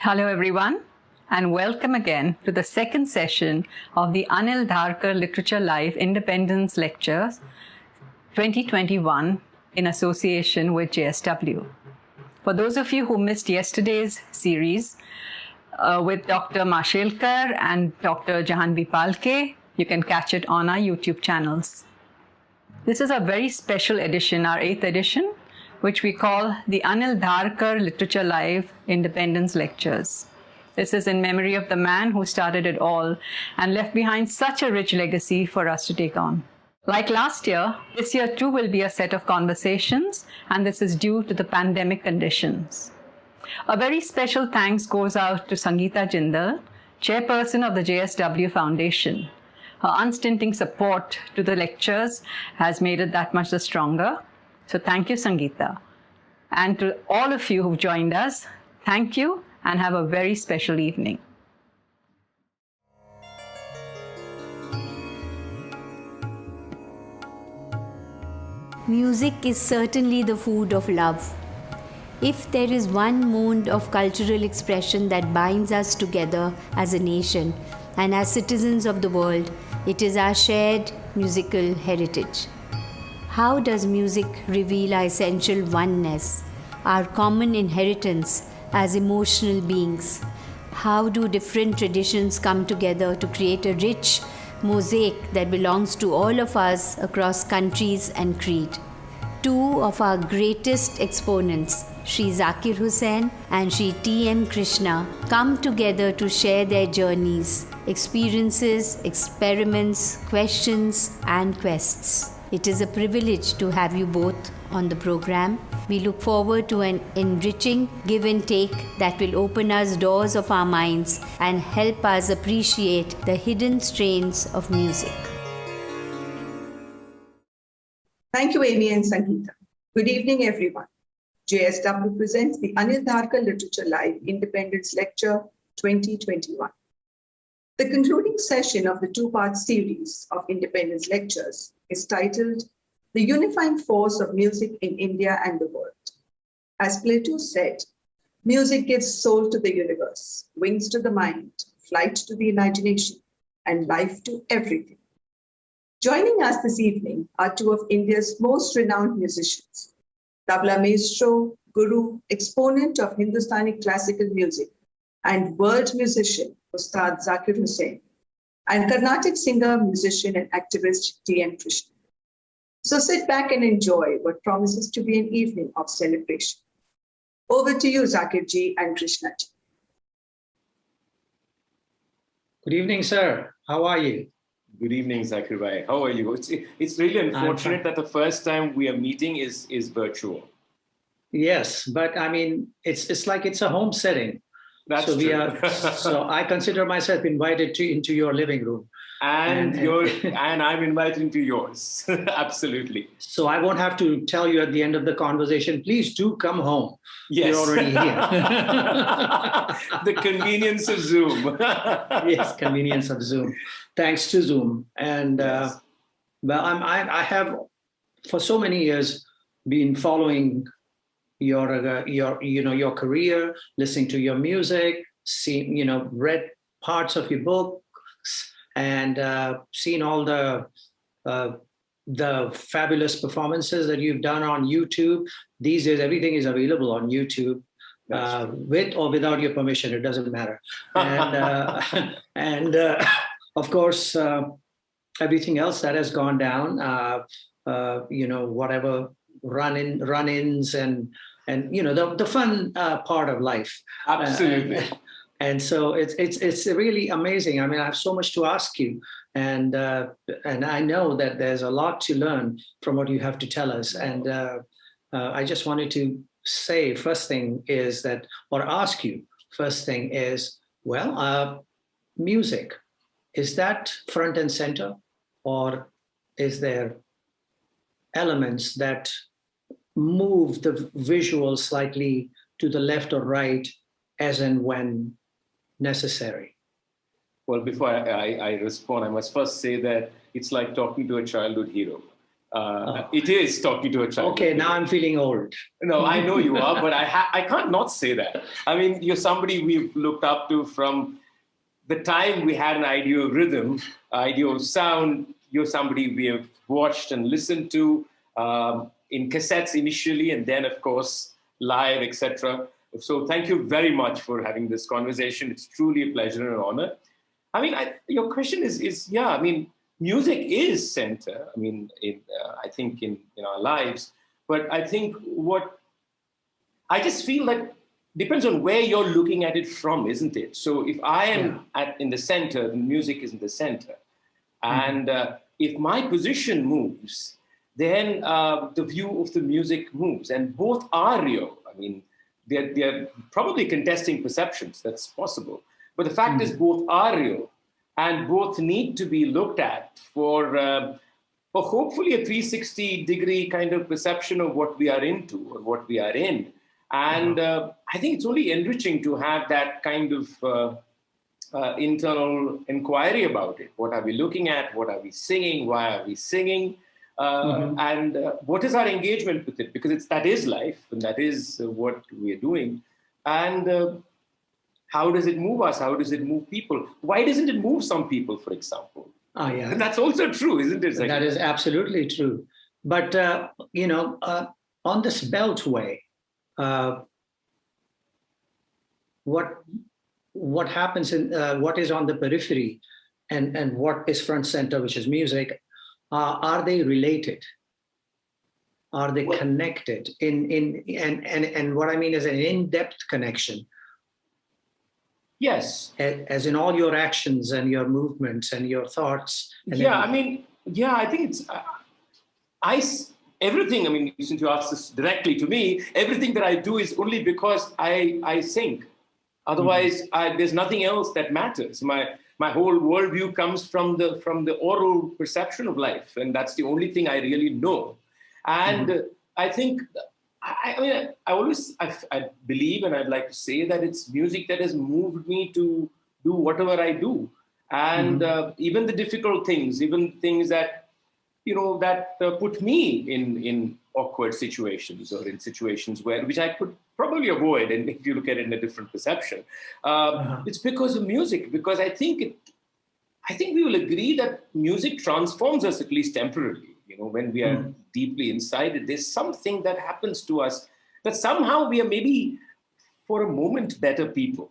Hello everyone, and welcome again to the second session of the Anil Dharker Literature Live Independence Lectures 2021 in association with JSW. For those of you who missed yesterday's series with Dr. Mashelkar and Dr. Jahanvi Palke, you can catch it on our YouTube channels. This is a very special edition, our 8th edition, which we call the Anil Dharker Literature Live Independence Lectures. This is in memory of the man who started it all and left behind such a rich legacy for us to take on. Like last year, this year too will be a set of conversations, and this is due to the pandemic conditions. A very special thanks goes out to Sangeeta Jindal, chairperson of the JSW Foundation. Her unstinting support to the lectures has made it that much the stronger. So thank you, Sangeeta. And to all of you who've joined us, thank you and have a very special evening. Music is certainly the food of love. If there is one mode of cultural expression that binds us together as a nation and as citizens of the world, it is our shared musical heritage. How does music reveal our essential oneness, our common inheritance as emotional beings? How do different traditions come together to create a rich mosaic that belongs to all of us across countries and creed? Two of our greatest exponents, Shri Zakir Hussain and Shri T.M. Krishna, come together to share their journeys, experiences, experiments, questions, and quests. It is a privilege to have you both on the program. We look forward to an enriching give and take that will open us doors of our minds and help us appreciate the hidden strains of music. Thank you, Amy and Sangeeta. Good evening, everyone. JSW presents the Anil Dharker Literature Live Independence Lecture 2021. The concluding session of the two-part series of Independence Lectures is titled The Unifying Force of Music in India and the World. As Plato said, music gives soul to the universe, wings to the mind, flight to the imagination, and life to everything. Joining us this evening are two of India's most renowned musicians, tabla maestro, guru, exponent of Hindustani classical music, and world musician Ustad Zakir Hussain, and Carnatic singer, musician, and activist T.M. Krishna. So sit back and enjoy what promises to be an evening of celebration. Over to you, Zakir ji and Krishna ji. Good evening, sir. How are you? Good evening, Zakir bhai. How are you? It's really unfortunate that the first time we are meeting is virtual. Yes, but I mean, it's like it's a home setting. That's so true. So I consider myself invited into your living room. And I'm invited into yours. Absolutely. So I won't have to tell you at the end of the conversation, please do come home. Yes. You're already here. The convenience of Zoom. Yes, convenience of Zoom. Thanks to Zoom. And yes. Well, I have for so many years been following your career, listening to your music, read parts of your books, and seen all the fabulous performances that you've done on YouTube. These days, everything is available on YouTube, with or without your permission. It doesn't matter. And of course, everything else that has gone down. Whatever run-ins and the fun part of life. Absolutely. And so it's really amazing. I mean, I have so much to ask you, and I know that there's a lot to learn from what you have to tell us. And I just wanted to say first thing is that, or ask you first thing is, music, is that front and center, or is there elements that move the visual slightly to the left or right as and when necessary? Well, before I respond, I must first say that it's like talking to a childhood hero. It is talking to a child. Okay, now I'm feeling old. No, I know you are, but I can't not say that. I mean, you're somebody we've looked up to from the time we had an idea of rhythm, idea of sound. You're somebody we have watched and listened to in cassettes initially, and then, of course, live, etc. So thank you very much for having this conversation. It's truly a pleasure and an honor. I mean, your question is yeah, I mean, music is center, I mean, I think in our lives, but I think I just feel that depends on where you're looking at it from, isn't it? So if I am in the center, the music is in the center. And if my position moves, then the view of the music moves, and both are real. I mean, they're probably contesting perceptions, that's possible. But the fact is both are real, and both need to be looked at for hopefully a 360-degree kind of perception of what we are into or what we are in. And I think it's only enriching to have that kind of internal inquiry about it. What are we looking at? What are we singing? Why are we singing? And what is our engagement with it? Because that is life, and that is what we are doing. And how does it move us? How does it move people? Why doesn't it move some people, for example? Oh, yeah. And that's also true, isn't it? That is absolutely true. But, on this beltway, what happens in what is on the periphery and what is front center, which is music, are they related? Are they connected and what I mean is an in-depth connection? Yes. As in all your actions and your movements and your thoughts. And I think it's, everything, I mean, since you asked this directly to me, everything that I do is only because I sing. Otherwise, there's nothing else that matters. My whole worldview comes from the oral perception of life. And that's the only thing I really know. And I think, I believe, and I'd like to say that it's music that has moved me to do whatever I do. And even the difficult things, even things that, put me in awkward situations or in situations which I could probably avoid. And if you look at it in a different perception, it's because of music, because I think we will agree that music transforms us, at least temporarily. When we are deeply inside it, there's something that happens to us that somehow we are maybe for a moment better people,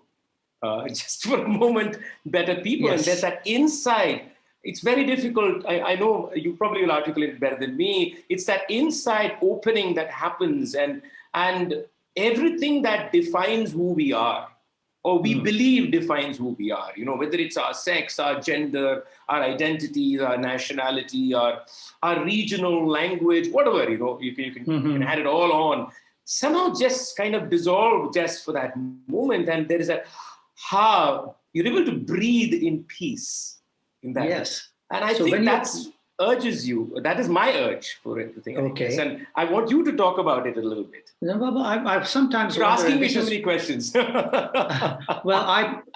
just for a moment better people. Yes. And there's that inside. It's very difficult. I know you probably will articulate it better than me. It's that inside opening that happens and everything that defines who we are, or we believe defines who we are, whether it's our sex, our gender, our identity, our nationality, our regional language, whatever, you can add it all on, somehow just kind of dissolve just for that moment. And there is how you're able to breathe in peace in that. Yes. And I think that's urges you. That is my urge for everything. Okay. And I want you to talk about it a little bit. No, Baba, I've sometimes You're asking me too many questions. Well,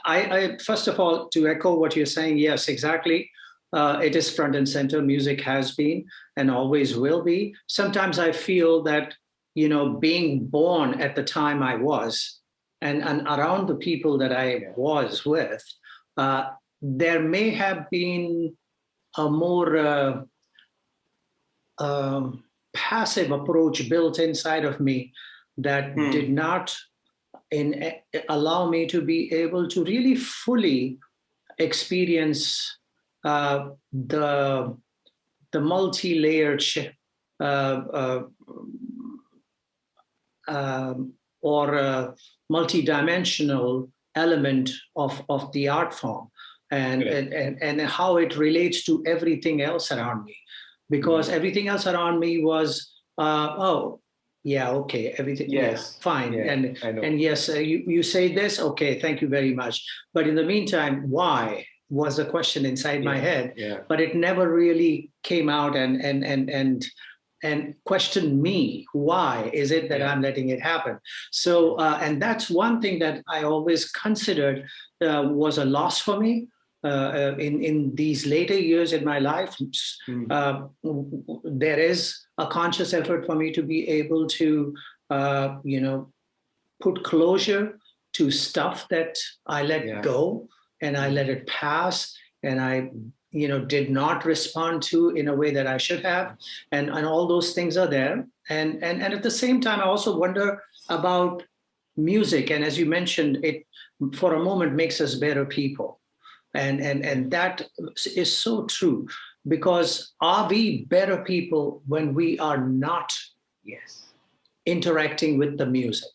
I first of all, to echo what you're saying, yes, exactly. It is front and center. Music has been and always will be. Sometimes I feel that, being born at the time I was and around the people that I was with, there may have been a more passive approach built inside of me that did not allow me to be able to really fully experience the multi-layered or multi-dimensional element of the art form and how it relates to everything else around me. Because everything else around me was, everything, fine. Yeah, and yes, you say this, okay, thank you very much. But in the meantime, why was the question inside my head, but it never really came out and questioned me. Why is it that I'm letting it happen? So, and that's one thing that I always considered was a loss for me. in these later years in my life, there is a conscious effort for me to be able to, put closure to stuff that I let go and I let it pass, and I, did not respond to in a way that I should have, and all those things are there. And at the same time, I also wonder about music, and as you mentioned, it for a moment makes us better people. And that is so true, because are we better people when we are not interacting with the music?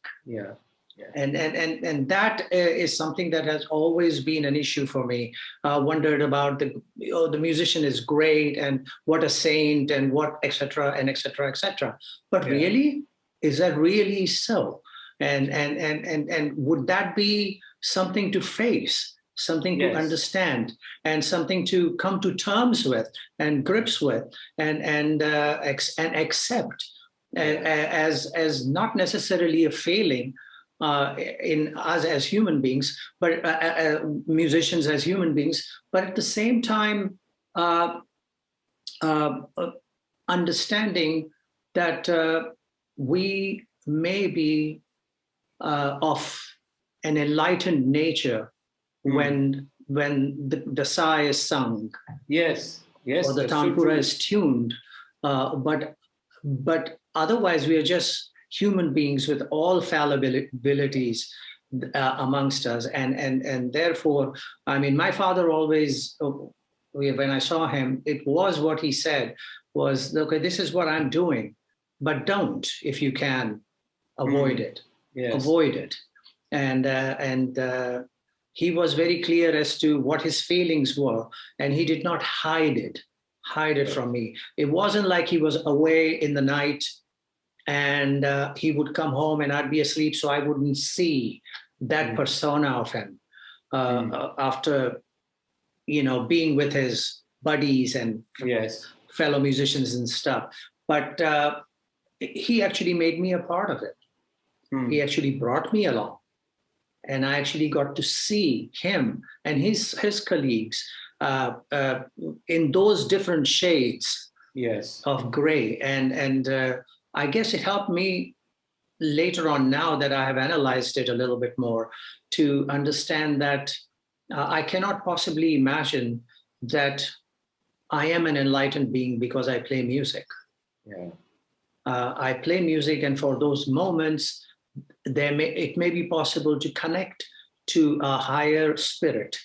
And that is something that has always been an issue for me. Wondered about the musician is great and what a saint and what etc. and etc. etc. But really, is that really so? And would that be something to face, something to understand, and something to come to terms with and grips with, and accept as not necessarily a failing in us as human beings, but musicians as human beings, but at the same time understanding that we may be of an enlightened nature when the sa is sung, or the tanpura is tuned, but otherwise we are just human beings with all fallibilities amongst us, and therefore, I mean, my father always, when I saw him, it was what he said was, okay, this is what I'm doing, but don't, if you can, avoid it. Avoid it. And he was very clear as to what his feelings were, and he did not hide it from me. It wasn't like he was away in the night and he would come home and I'd be asleep, so I wouldn't see that persona of him after, being with his buddies and fellow musicians and stuff. But he actually made me a part of it. He actually brought me along, and I actually got to see him and his colleagues in those different shades of gray. And I guess it helped me later on, now that I have analyzed it a little bit more, to understand that I cannot possibly imagine that I am an enlightened being because I play music. I play music, and for those moments, it may be possible to connect to a higher spirit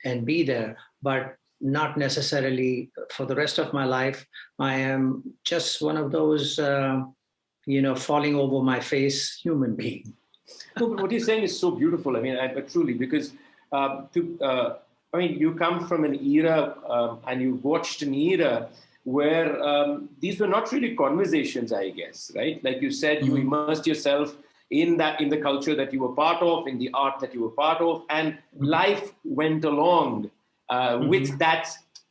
and be there, but not necessarily for the rest of my life. I am just one of those, falling over my face human being. No, but what you're saying is so beautiful. I mean, truly, because you come from an era and you watched an era where these were not really conversations, I guess, right? Like you said, you immersed yourself in the culture that you were part of, in the art that you were part of, and life went along with that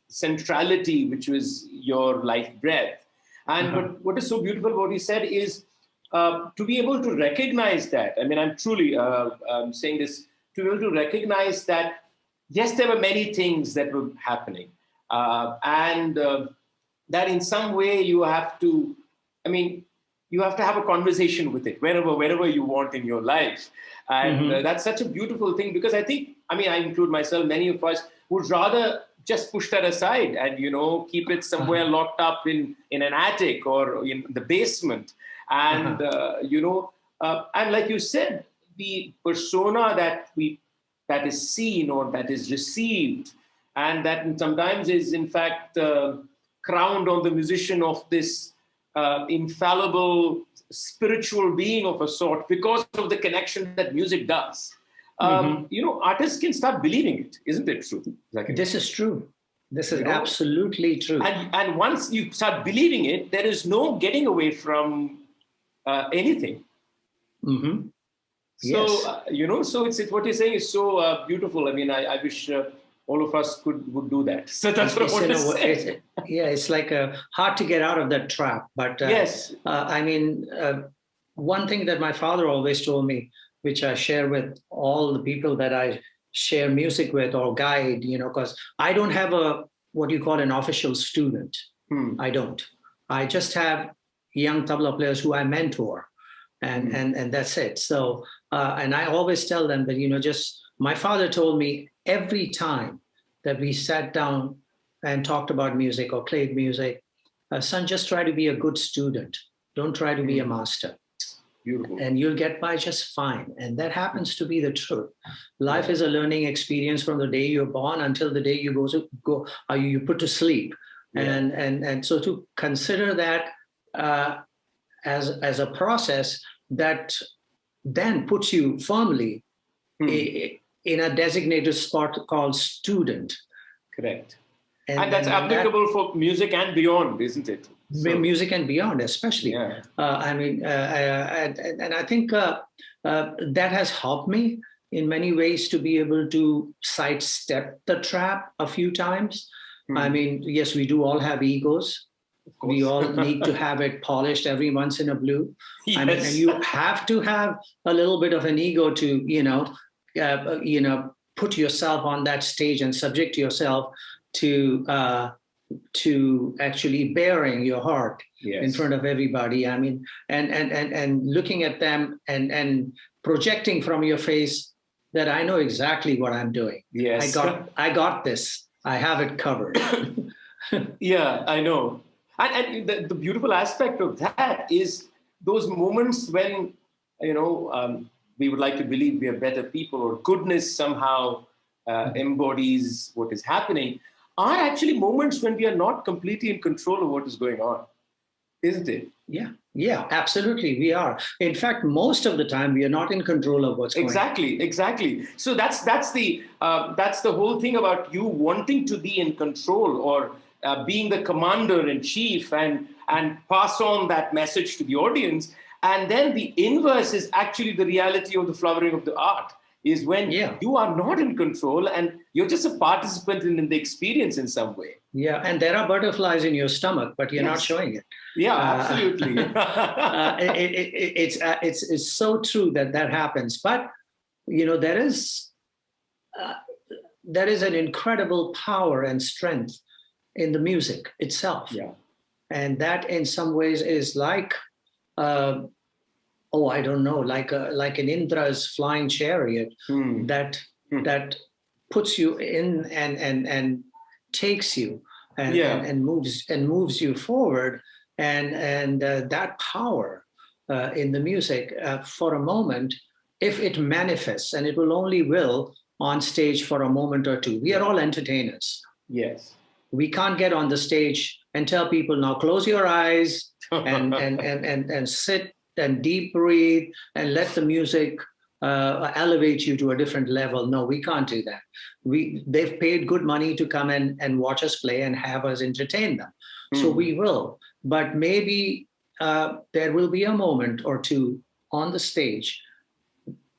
centrality, which was your life breath. And but what is so beautiful about what he said is to be able to recognize that. I mean, I'm truly saying this, to be able to recognize that, yes, there were many things that were happening, and that in some way you have to, you have to have a conversation with it wherever you want in your life. And that's such a beautiful thing, because I think, I include myself, many of us would rather just push that aside and, keep it somewhere locked up in an attic or in the basement. And, and like you said, the persona that is seen or that is received, and that sometimes is in fact crowned on the musician of this infallible spiritual being of a sort, because of the connection that music does. Artists can start believing it. Isn't it true? This is true. This is absolutely true. And once you start believing it, there is no getting away from anything. So, so it's what you're saying is so beautiful. I wish all of us would do that. So that's what I want to say. It's like hard to get out of that trap. But yes, one thing that my father always told me, which I share with all the people that I share music with or guide, because I don't have what you call an official student. I don't. I just have young tabla players who I mentor, and that's it. So, and I always tell them that, my father told me every time that we sat down and talked about music or played music, son, just try to be a good student. Don't try to be a master. Beautiful. And you'll get by just fine. And that happens to be the truth. Life is a learning experience from the day you're born until the day you you put to sleep. Yeah. And so to consider that as a process that then puts you firmly in a designated spot called student. Correct. And that's applicable for music and beyond, isn't it? So, music and beyond, especially. Yeah. And I think that has helped me in many ways to be able to sidestep the trap a few times. I mean, yes, we do all have egos. We all need to have it polished every once in a blue. Yes. I mean, and you have to have a little bit of an ego to, put yourself on that stage and subject yourself to actually bearing your heart in front of everybody. I mean, and looking at them and projecting from your face that I know exactly what I'm doing. Yes. I got this. I have it covered. Yeah, I know. And the beautiful aspect of that is those moments when, we would like to believe we are better people, or goodness somehow embodies what is happening, are actually moments when we are not completely in control of what is going on, isn't it? Yeah, absolutely. We are. In fact, most of the time, we are not in control of what's going on. Exactly. So that's the whole thing about you wanting to be in control, or being the commander in chief and pass on that message to the audience. And then the inverse is actually the reality of the flowering of the art, is when you are not in control and you're just a participant in the experience in some way. Yeah, and there are butterflies in your stomach, but you're not showing it. Yeah, absolutely. It's so true that happens. But there is an incredible power and strength in the music itself. Yeah, and that in some ways is like. I don't know, like an Indra's flying chariot that puts you in and takes you and moves you forward, and that power in the music for a moment, if it manifests, and it will on stage for a moment or two. We are all entertainers. Yes. We can't get on the stage and tell people, now close your eyes and sit and deep breathe and let the music elevate you to a different level. No, we can't do that. They've paid good money to come and watch us play and have us entertain them. So we will. But maybe there will be a moment or two on the stage,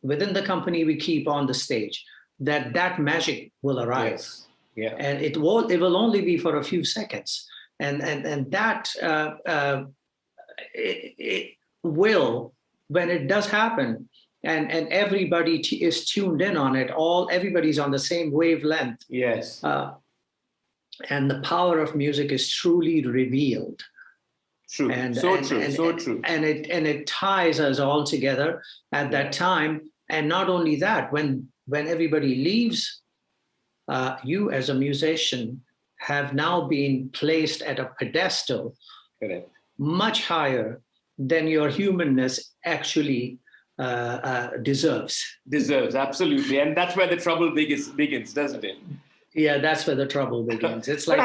within the company we keep on the stage, that magic will arrive. Yes. Yeah. And it will only be for a few seconds. And that it will, when it does happen, and everybody is tuned in on it, everybody's on the same wavelength. Yes. And the power of music is truly revealed. True. True. And it ties us all together at that time. And not only that, when everybody leaves, you as a musician have now been placed at a pedestal. Correct. Much higher than your humanness actually deserves. Absolutely. And that's where the trouble begins, doesn't it? Yeah, that's where the trouble begins. It's like...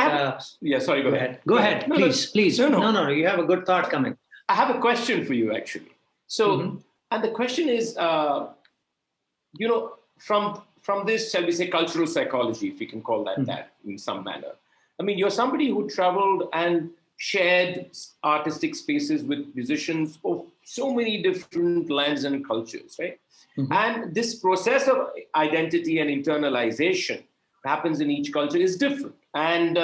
sorry, go ahead. Go ahead, please. No, you have a good thought coming. I have a question for you, actually. So, and the question is, from this, shall we say, cultural psychology, if we can call that in some manner. I mean, you're somebody who traveled and shared artistic spaces with musicians of so many different lands and cultures, right? And this process of identity and internalization happens in each culture is different. And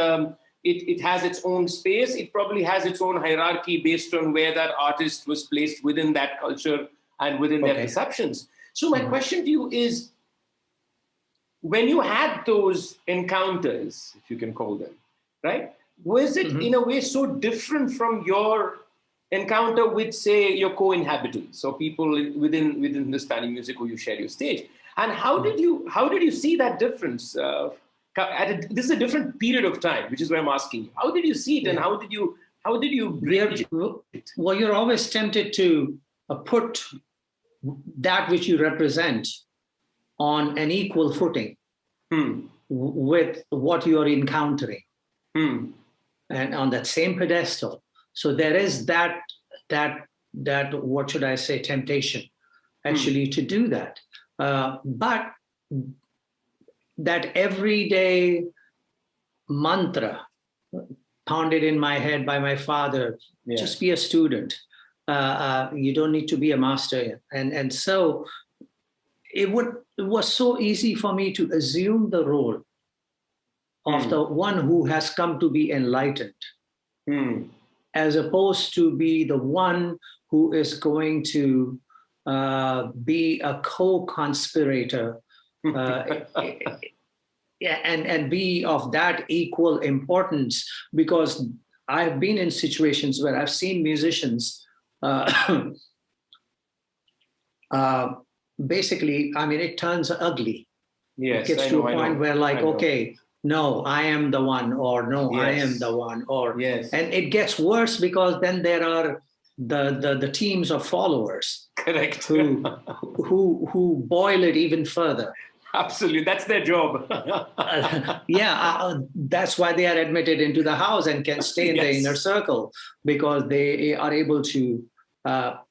it has its own space. It probably has its own hierarchy based on where that artist was placed within that culture and within their perceptions. So my question to you is, when you had those encounters, if you can call them, right? Was it in a way so different from your encounter with, say, your co-inhabitants or people within Hindustani music who you share your stage? And how did you see that difference? This is a different period of time, which is why I'm asking you. How did you see it, and how did you bridge it? Well, you're always tempted to put that which you represent on an equal footing with what you're encountering, and on that same pedestal. So there is that what should I say, temptation actually to do that. But that everyday mantra pounded in my head by my father, just be a student. You don't need to be a master. And so it was so easy for me to assume the role of the one who has come to be enlightened, as opposed to be the one who is going to be a co-conspirator and be of that equal importance. Because I've been in situations where I've seen musicians basically, I mean, it turns ugly. Yes, it gets to a point where okay, no, I am the one, or no, I am the one, or and it gets worse because then there are the teams of followers, correct, who boil it even further. Absolutely, that's their job. That's why they are admitted into the house and can stay in the inner circle, because they are able to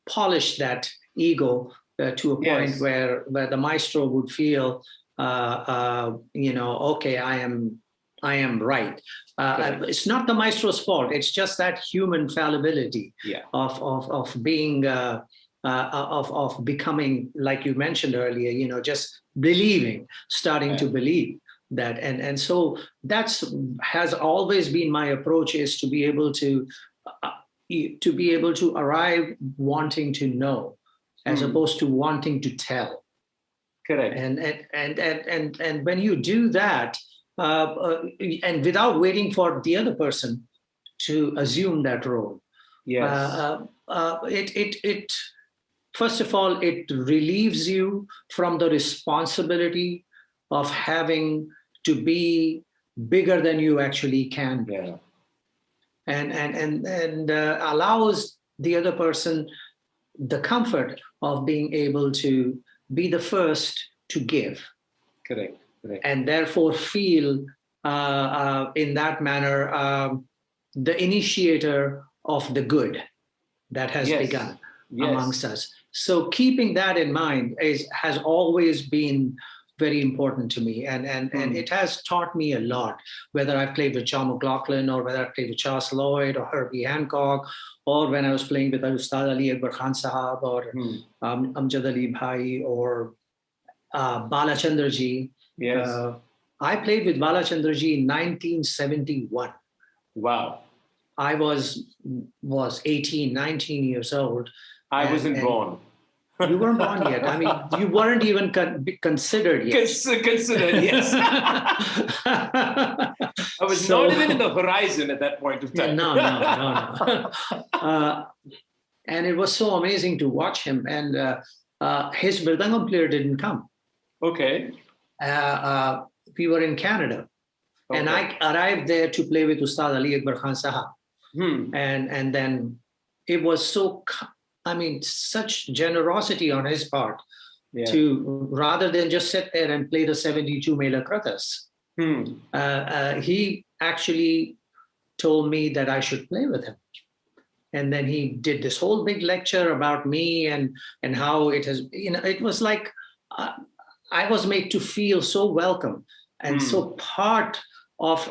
polish that ego to a point where the maestro would feel, okay, I am right. It's not the maestro's fault. It's just that human fallibility of being of becoming, like you mentioned earlier, just believing, starting to believe that, and so has always been my approach, is to be able to arrive wanting to know, as opposed to wanting to tell. Correct. And when you do that, and without waiting for the other person to assume that role, it first of all, it relieves you from the responsibility of having to be bigger than you actually can be, and allows the other person the comfort of being able to be the first to give. Correct. And therefore feel in that manner the initiator of the good that has begun amongst us. So keeping that in mind has always been very important to me, and it has taught me a lot, whether I've played with John McLaughlin, or whether I've played with Charles Lloyd or Herbie Hancock, or when I was playing with Ustad Ali Akbar Khan Sahab, or Amjad Ali Bhai, or Balachandra Ji. I played with Balachandra Ji in 1971. Wow. I was 18, 19 years old. I wasn't born. You weren't born yet. I mean, you weren't even considered yet. Considered, yes. I was not even in the horizon at that point of time. No. And it was so amazing to watch him. And his Mridangam player didn't come. Okay. We were in Canada. Okay. And I arrived there to play with Ustad Ali Akbar Khan Sahab. And then it was such generosity on his part to, rather than just sit there and play the 72 Mela Kratas, he actually told me that I should play with him. And then he did this whole big lecture about me and how it has, it was like I was made to feel so welcome and so part of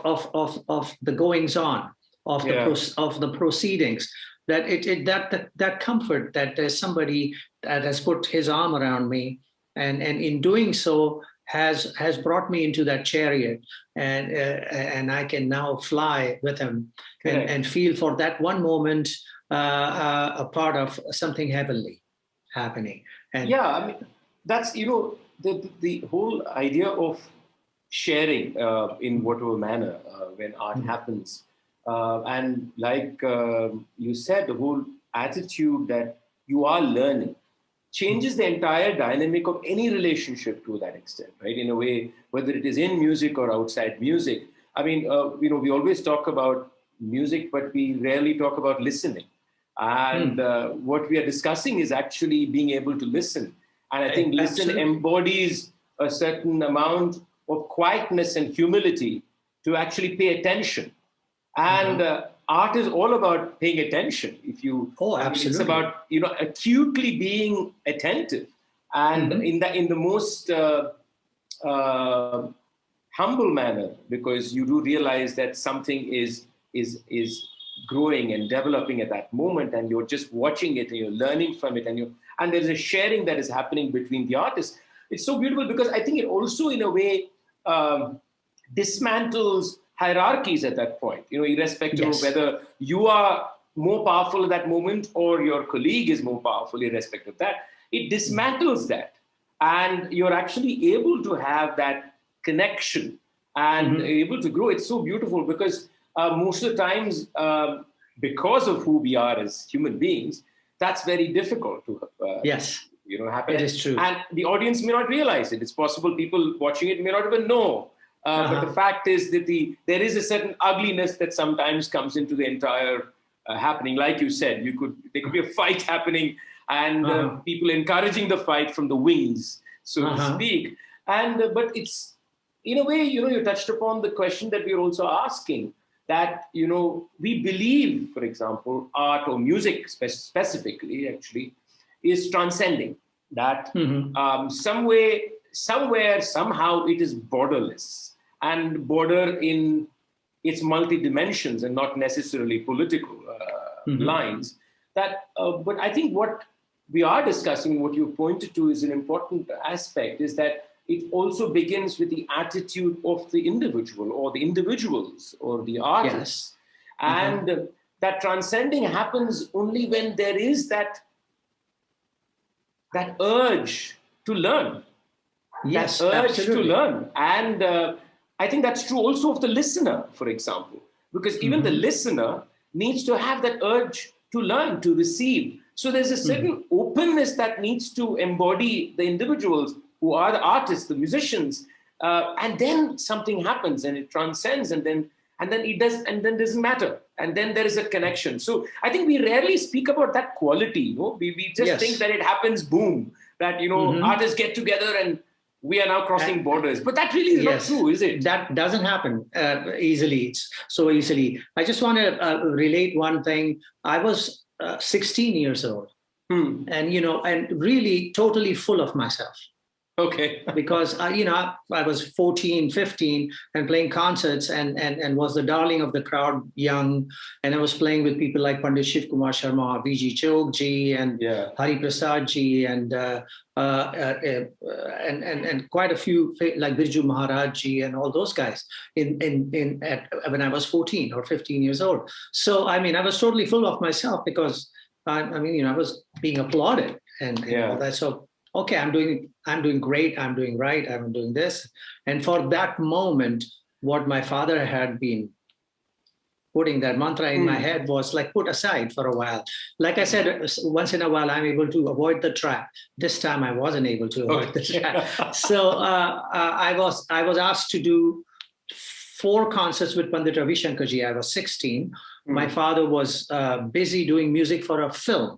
the goings on of the proceedings, that that comfort that there's somebody that has put his arm around me, and in doing so has brought me into that chariot, and I can now fly with him and feel for that one moment a part of something heavenly happening. And I mean, that's the whole idea of sharing in whatever manner when art happens. And like you said, the whole attitude that you are learning changes the entire dynamic of any relationship to that extent, right? In a way, whether it is in music or outside music. I mean, we always talk about music, but we rarely talk about listening. And what we are discussing is actually being able to listen. And I think listen embodies a certain amount of quietness and humility to actually pay attention. And art is all about paying attention. If you, absolutely, it's about acutely being attentive, and in the most humble manner, because you do realize that something is growing and developing at that moment, and you're just watching it and you're learning from it, and there's a sharing that is happening between the artists. It's so beautiful because I think it also, in a way, dismantles hierarchies at that point, irrespective of whether you are more powerful at that moment or your colleague is more powerful, irrespective of that. It dismantles that. And you're actually able to have that connection and able to grow. It's so beautiful because most of the times, because of who we are as human beings, that's very difficult to happen. It is true. And the audience may not realize it. It's possible people watching it may not even know. But the fact is that there is a certain ugliness that sometimes comes into the entire happening. Like you said, there could be a fight happening and people encouraging the fight from the wings, so to speak. But it's, in a way, you touched upon the question that we're also asking, that, we believe, for example, art or music specifically, actually, is transcending. That somewhere, somehow it is borderless and border in its multi-dimensions and not necessarily political lines. But I think what we are discussing, what you pointed to is an important aspect, is that it also begins with the attitude of the individual or the individuals or the artists. And that transcending happens only when there is that urge to learn. Yes, that urge absolutely. to learn. And I think that's true also of the listener, for example, because even the listener needs to have that urge to learn, to receive. So there's a certain openness that needs to embody the individuals who are the artists, the musicians, and then something happens and it transcends, and then it does, and then doesn't matter, and then there is a connection. So I think we rarely speak about that quality. We just think that it happens, boom, that artists get together and we are now crossing borders. But that really is not true, is it? That doesn't happen easily. It's so easily. I just want to relate one thing. I was 16 years old, and and really totally full of myself. Okay. Because I was 14, 15 and playing concerts and was the darling of the crowd, young, and I was playing with people like Pandit Shiv Kumar Sharma, V.G. Chok ji, and Hari Prasad ji, and quite a few like Birju Maharaj ji and all those guys when I was 14 or 15 years old. So I was totally full of myself because I was being applauded and all that. So okay, I'm doing great, I'm doing right, I'm doing this. And for that moment, what my father had been putting that mantra in my head was like put aside for a while. Like I said, once in a while, I'm able to avoid the trap. This time I wasn't able to avoid the trap. So I was asked to do 4 concerts with Pandit Ravi Shankar ji. I was 16. My father was busy doing music for a film.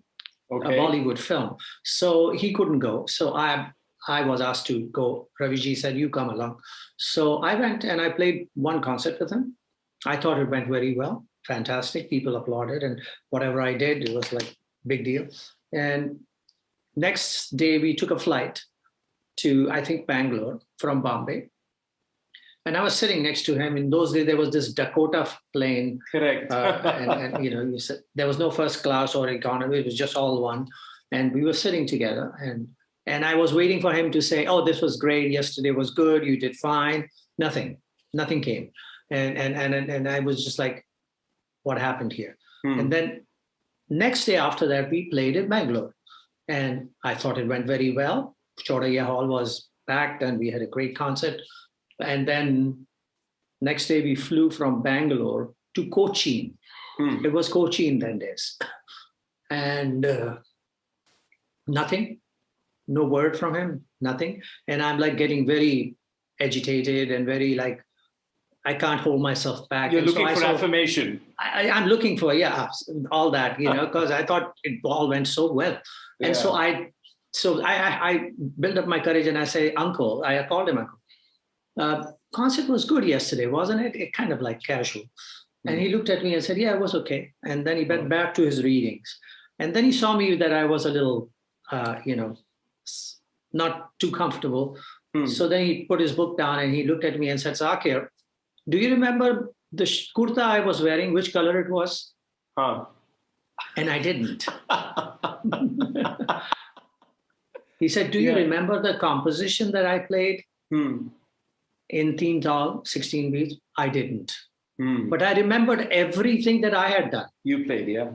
A Bollywood film. So he couldn't go. So I was asked to go. Raviji said, you come along. So I went and I played 1 concert with him. I thought it went very well. Fantastic. People applauded. And whatever I did, it was like big deal. And next day we took a flight to, I think, Bangalore from Bombay. And I was sitting next to him. In those days, there was this Dakota plane. Correct. And you said there was no first class or economy. It was just all one. And we were sitting together. And I was waiting for him to say, oh, this was great. Yesterday was good. You did fine. Nothing came. And I was just like, what happened here? And then next day after that, we played in Bangalore. And I thought it went very well. Chaudhaya Hall was packed and we had a great concert. And then next day we flew from Bangalore to Cochin. It was Cochin then days. And nothing, no word from him, nothing. And I'm like getting very agitated and very like, I can't hold myself back. You're and looking for affirmation. I'm looking for, all that, because I thought it all went so well. Yeah. And so I built up my courage and I say, Uncle, I called him Uncle. Concert was good yesterday, wasn't it? It kind of like casual. And he looked at me and said, yeah, it was okay. And then he went back to his readings. And then he saw me that I was a little, not too comfortable. So then he put his book down and he looked at me and said, Zakir, do you remember the kurta I was wearing, which color it was? And I didn't. He said, do you remember the composition that I played in Teen Tal, 16 beats? I didn't. But I remembered everything that I had done. You played, yeah.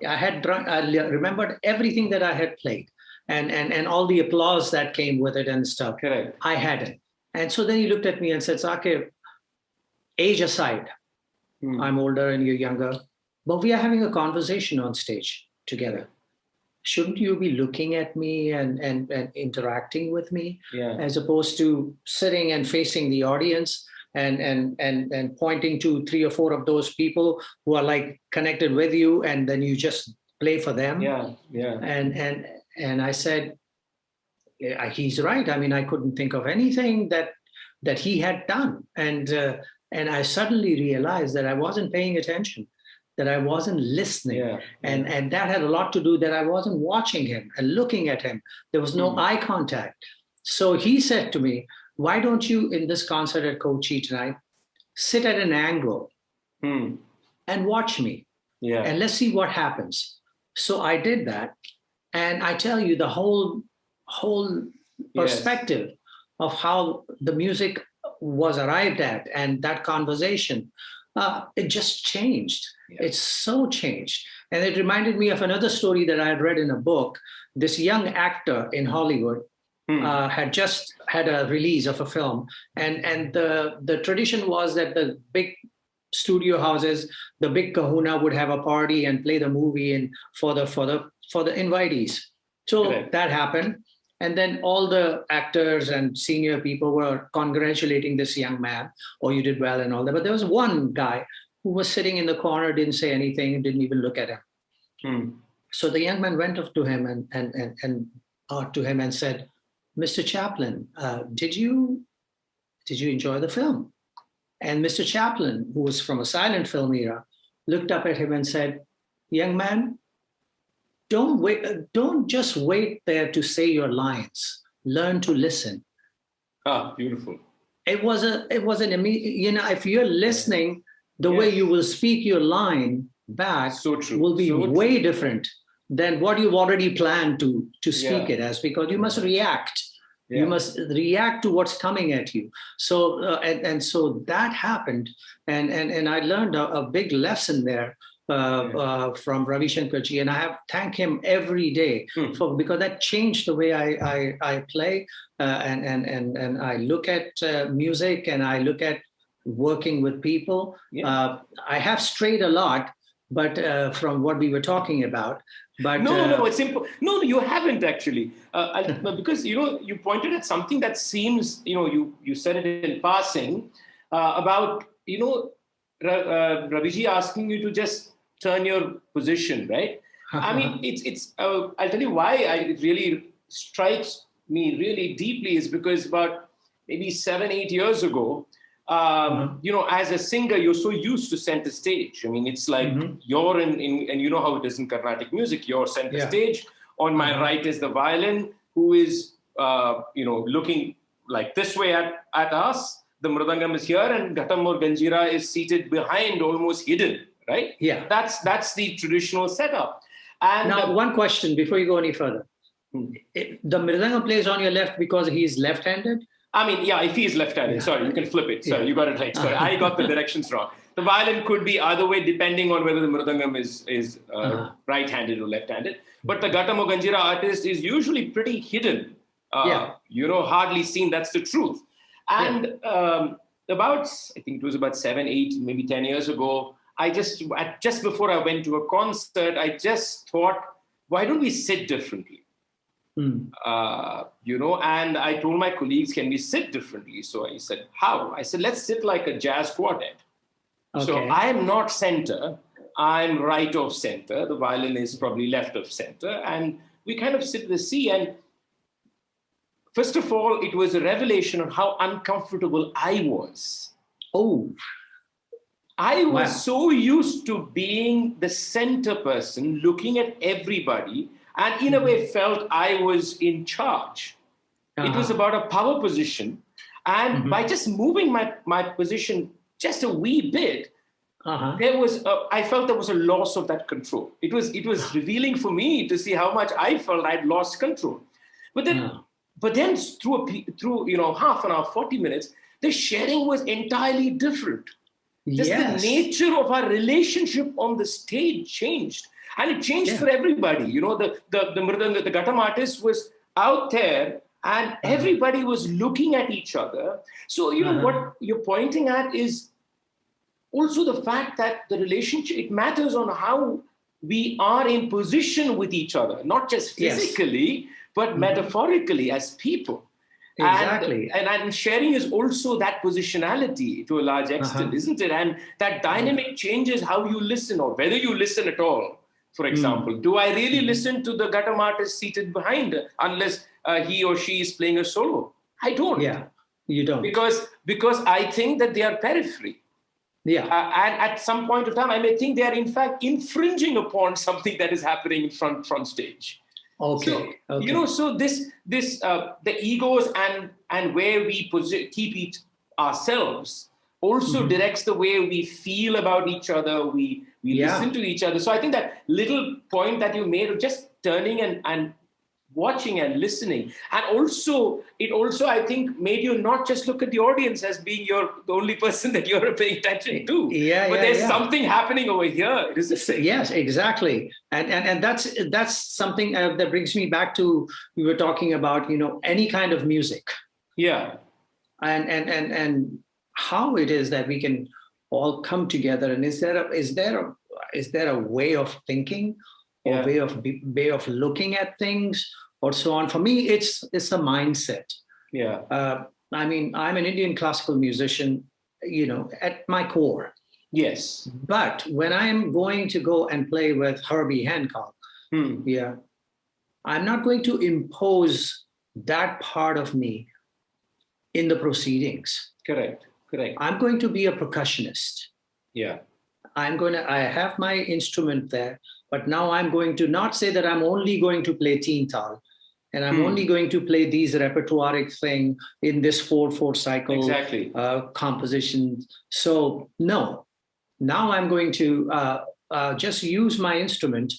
I remembered everything that I had played and all the applause that came with it and stuff. Correct. I had it. And so then he looked at me and said, Zakir, age aside, I'm older and you're younger, but we are having a conversation on stage together. Shouldn't you be looking at me and interacting with me as opposed to sitting and facing the audience and pointing to 3 or 4 of those people who are like connected with you and then you just play for them? And I said, he's right. I mean, I couldn't think of anything that he had done. And I suddenly realized that I wasn't paying attention, that I wasn't listening. And that had a lot to do that I wasn't watching him and looking at him. There was no eye contact. So he said to me, why don't you, in this concert at Kochi tonight, sit at an angle and watch me? And let's see what happens. So I did that. And I tell you, the whole perspective of how the music was arrived at and that conversation, it just changed. It's so changed. And it reminded me of another story that I had read in a book. This young actor in Hollywood had just had a release of a film. And the tradition was that the big studio houses, the big kahuna would have a party and play the movie for the invitees. So that happened. And then all the actors and senior people were congratulating this young man. Oh, you did well and all that. But there was one guy who was sitting in the corner, didn't say anything, didn't even look at him. So the young man went up to him and said, Mr. Chaplin, did you enjoy the film? And Mr. Chaplin, who was from a silent film era, looked up at him and said, young man, don't just wait there to say your lines. Learn to listen. Beautiful. It was an immediate, if you're listening, the way you will speak your line back will be way different than what you've already planned to speak it as, because you must react. You must react to what's coming at you. So so that happened, and I learned a big lesson there from Ravi Shankar ji, and I have thank him every day because that changed the way I play and I look at music and I look at working with people. I have strayed a lot, but from what we were talking about. But no, it's simple. No, you haven't actually, because you pointed at something that seems you said it in passing about Raviji asking you to just turn your position, right? I mean, it's I'll tell you why it really strikes me really deeply is because about maybe 7-8 years ago, as a singer, you're so used to center stage. I mean, it's like you're in and you know how it is in Carnatic music. You're center stage. On my right is the violin, who is looking like this way at us. The mridangam is here, and Ghatam or Ganjira is seated behind, almost hidden. Right? Yeah. That's the traditional setup. And now, one question before you go any further: the mridangam plays on your left because he's left-handed. I mean, if he is left-handed, sorry, you can flip it. Sorry, you got it right. Sorry, I got the directions wrong. The violin could be either way, depending on whether the mridangam is right-handed or left-handed. But the Ghatam or Ganjira artist is usually pretty hidden. Hardly seen. That's the truth. And I think it was about 7, 8, maybe 10 years ago, just before I went to a concert, I just thought, why don't we sit differently? And I told my colleagues, can we sit differently? So I said, how? I said, let's sit like a jazz quartet. Okay. So I am not center. I'm right of center. The violin is probably left of center. And we kind of sit the C. And first of all, it was a revelation on how uncomfortable I was. Oh. I was so used to being the center person, looking at everybody, and in a way felt I was in charge. It was about a power position. And by just moving my position just a wee bit, I felt there was a loss of that control. It was revealing for me to see how much I felt I'd lost control. But then through half an hour, 40 minutes, the sharing was entirely different. Just the nature of our relationship on the stage changed. And it changed for everybody. The Mridanga, the Ghatam artist was out there and everybody was looking at each other. So, what you're pointing at is also the fact that the relationship, it matters on how we are in position with each other, not just physically, but metaphorically as people. Exactly. And sharing is also that positionality to a large extent, isn't it? And that dynamic changes how you listen or whether you listen at all. For example, do I really listen to the Ghatam artist seated behind unless he or she is playing a solo? I don't. Yeah, you don't. Because I think that they are periphery. Yeah. And at some point of time, I may think they are in fact infringing upon something that is happening in front stage. Okay. So this the egos and where we keep ourselves also directs the way we feel about each other. We listen to each other. So I think that little point that you made of just turning and watching and listening, and it also I think made you not just look at the audience as being the only person that you're paying attention to. But there's something happening over here. It is the same. Yes, exactly. And that's something that brings me back to, we were talking about any kind of music. Yeah. And how it is that we can all come together. And is there a way of thinking or way of looking at things or so on? For me, it's a mindset. Yeah. I'm an Indian classical musician, at my core. Yes. But when I'm going to go and play with Herbie Hancock, I'm not going to impose that part of me in the proceedings. Correct. I'm going to be a percussionist. Yeah. I have my instrument there, but now I'm going to not say that I'm only going to play teen tal and I'm only going to play these repertoiric thing in this 4/4 cycle composition. So no, now I'm going to just use my instrument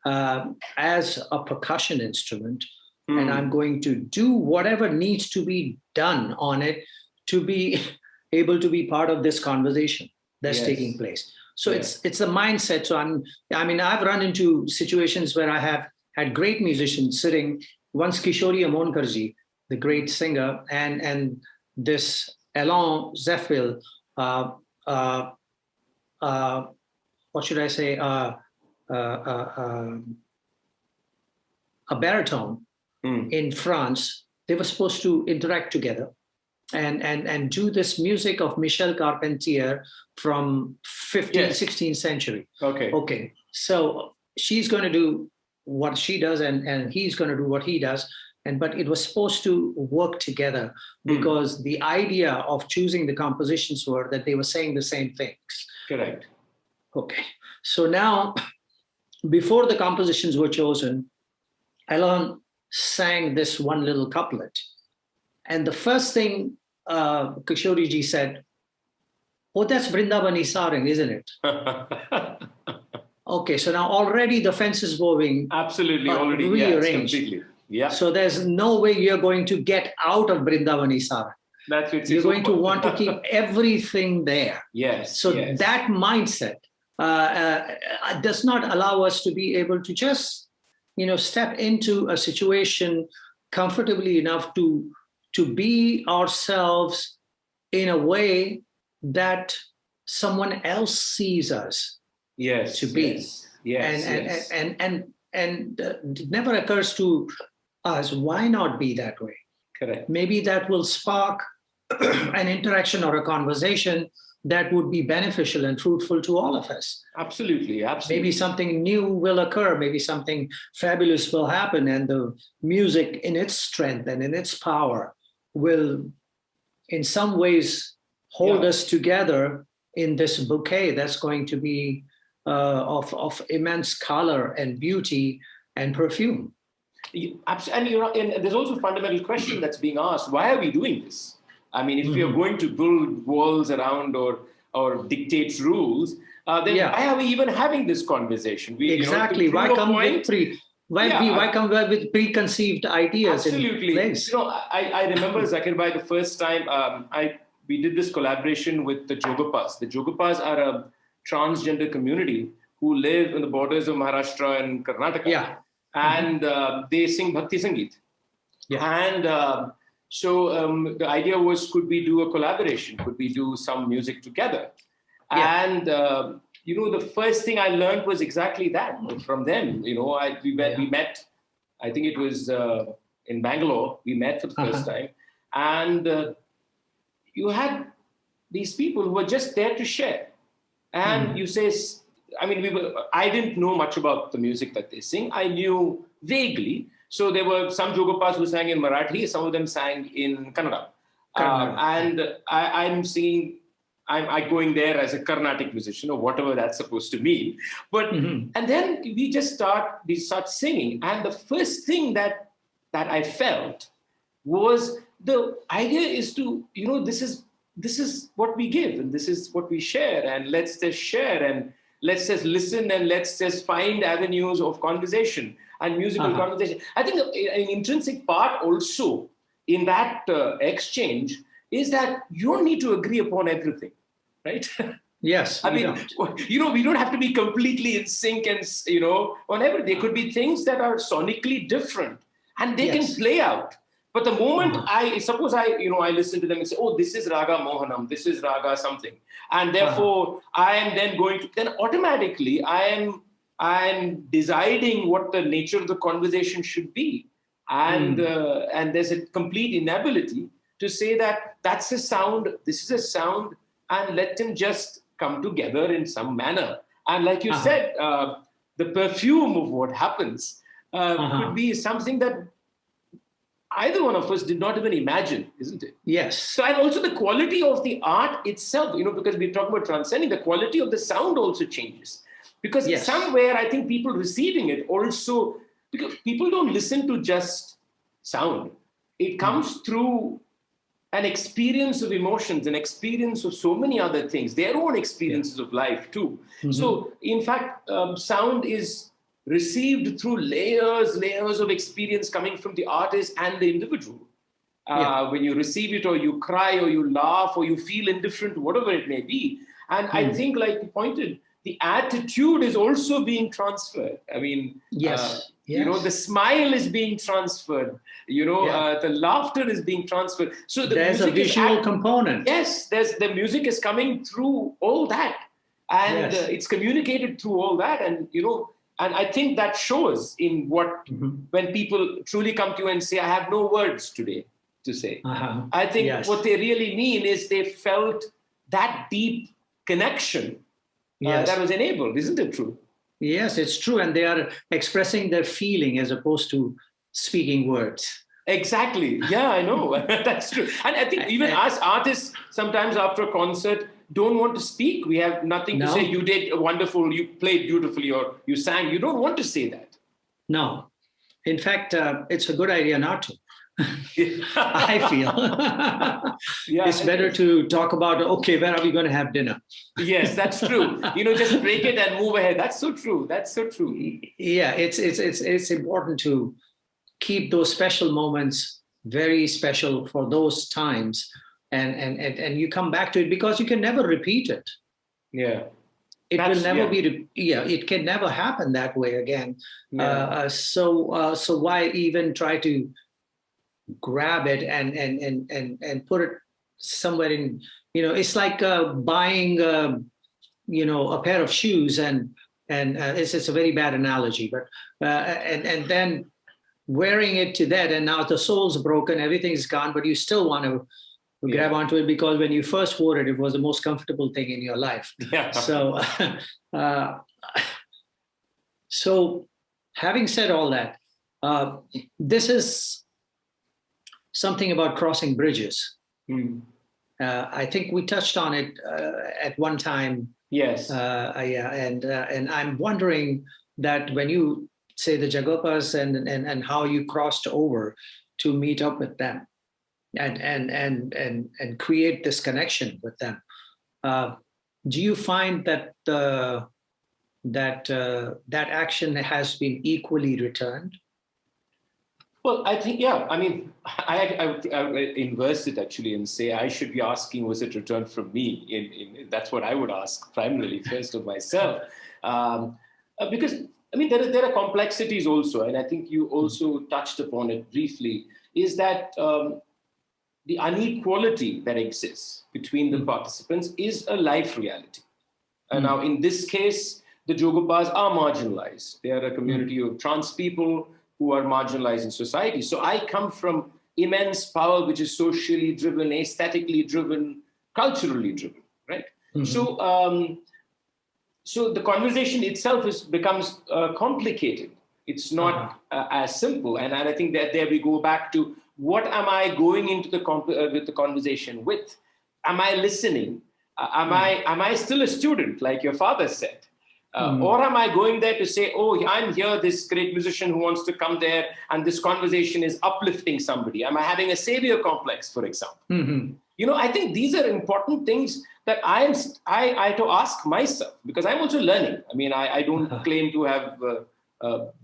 as a percussion instrument, and I'm going to do whatever needs to be done on it to be able to be part of this conversation that's taking place. So it's a mindset. So I've run into situations where I have had great musicians sitting. Once Kishori Amonkarji, the great singer, and this Alain Zeffil, what should I say, a baritone in France, they were supposed to interact together and do this music of Michel Carpentier from 15th, 16th century. Okay. So she's going to do what she does and he's going to do what he does. But it was supposed to work together because the idea of choosing the compositions were that they were saying the same things. Correct. Okay. So now, before the compositions were chosen, Alain sang this one little couplet. And the first thing Kishori ji said, "Oh, that's Vrindavani Sarang, isn't it?" Okay, so now already the fence is moving. Absolutely, already rearranged. Completely. Yeah. So there's no way you're going to get out of Vrindavani Sarang. That's it. You're going to want to keep everything there. Yes. So that mindset does not allow us to be able to just, step into a situation comfortably enough to to be ourselves in a way that someone else sees us Yes. to be. Yes. And it never occurs to us, why not be that way? Correct. Maybe that will spark an interaction or a conversation that would be beneficial and fruitful to all of us. Absolutely. Maybe something new will occur, maybe something fabulous will happen, and the music in its strength and in its power will in some ways hold us together in this bouquet that's going to be of immense color and beauty and perfume. And there's also a fundamental question that's being asked: why are we doing this? I mean, if we are going to build walls around or dictate rules, then why are we even having this conversation? Exactly. Why come with preconceived ideas? Absolutely. In place? I remember, Zakir Bhai, the first time we did this collaboration with the Jogapas. The Jogapas are a transgender community who live in the borders of Maharashtra and Karnataka. Yeah. And they sing Bhakti Sangeet. Yeah. And so the idea was, could we do a collaboration? Could we do some music together? Yeah. And, the first thing I learned was exactly that from them. We met, I think it was in Bangalore, we met for the first time. And you had these people who were just there to share. And you say, I didn't know much about the music that they sing. I knew vaguely. So there were some Jogapas who sang in Marathi, some of them sang in Kannada. And I'm singing, I'm going there as a Carnatic musician or whatever that's supposed to mean. But and then we start singing. And the first thing that I felt was the idea is to, this is what we give and this is what we share, and let's just share and let's just listen and let's just find avenues of conversation and musical conversation. I think an intrinsic part also in that exchange is that you don't need to agree upon everything, right? Yes. we don't have to be completely in sync and, on everything. There could be things that are sonically different and they can play out. But the moment I listen to them and say, oh, this is Raga Mohanam, this is Raga something. And therefore I am then then automatically I am deciding what the nature of the conversation should be. And there's a complete inability to say that that's a sound, this is a sound, and let them just come together in some manner. And like you said, the perfume of what happens could be something that either one of us did not even imagine, isn't it? Yes. So, and also the quality of the art itself, because we're talking about transcending, the quality of the sound also changes. Because somewhere I think people receiving it also, because people don't listen to just sound. It comes through an experience of emotions, an experience of so many other things, their own experiences of life too. So in fact, sound is received through layers of experience coming from the artist and the individual. When you receive it, or you cry, or you laugh, or you feel indifferent, whatever it may be. And I think, like you pointed, the attitude is also being transferred. I mean, the smile is being transferred. The laughter is being transferred. So there's a visual component. Yes, the music is coming through all that, and it's communicated through all that, and and I think that shows in what when people truly come to you and say, "I have no words today to say." I think what they really mean is they felt that deep connection that was enabled. Isn't it true? Yes, it's true. And they are expressing their feeling as opposed to speaking words. Exactly. Yeah, I know. That's true. And I think even us artists, sometimes after a concert, don't want to speak. We have nothing to say. You did wonderful, you played beautifully, or you sang. You don't want to say that. No. In fact, it's a good idea not to. I feel it's better to talk about, okay, where are we going to have dinner? Yes, that's true. Just break it and move ahead. That's so true. That's so true. Yeah, it's important to keep those special moments very special for those times, and you come back to it because you can never repeat it. Yeah. It will never be. It can never happen that way again. So why even try to grab it and put it somewhere in, it's like buying, a pair of shoes and it's a very bad analogy, but and then wearing it to that, and now the sole's broken, everything's gone, but you still want to grab onto it because when you first wore it, it was the most comfortable thing in your life. Yeah. So, so having said all that, this is something about crossing bridges. I think we touched on it at one time. Yes. And I'm wondering that when you say the Jagopas and how you crossed over to meet up with them and create this connection with them, do you find that that action has been equally returned? Well, I think, yeah. I mean, I would inverse it actually and say I should be asking, was it returned from me? That's what I would ask primarily first of myself. Because, I mean, there are complexities also, and I think you also touched upon it briefly, is that the inequality that exists between the participants is a life reality. Now, in this case, the Jogopas are marginalized. They are a community of trans people who are marginalized in society. So I come from immense power, which is socially driven, aesthetically driven, culturally driven, right? So the conversation itself becomes complicated. It's not as simple. And I think that there we go back to, what am I going into with the conversation with? Am I listening? Am I still a student, like your father said? Or am I going there to say, oh, I'm here, this great musician who wants to come there, and this conversation is uplifting somebody? Am I having a savior complex, for example? I think these are important things that I have to ask myself, because I'm also learning. I mean, I don't claim to have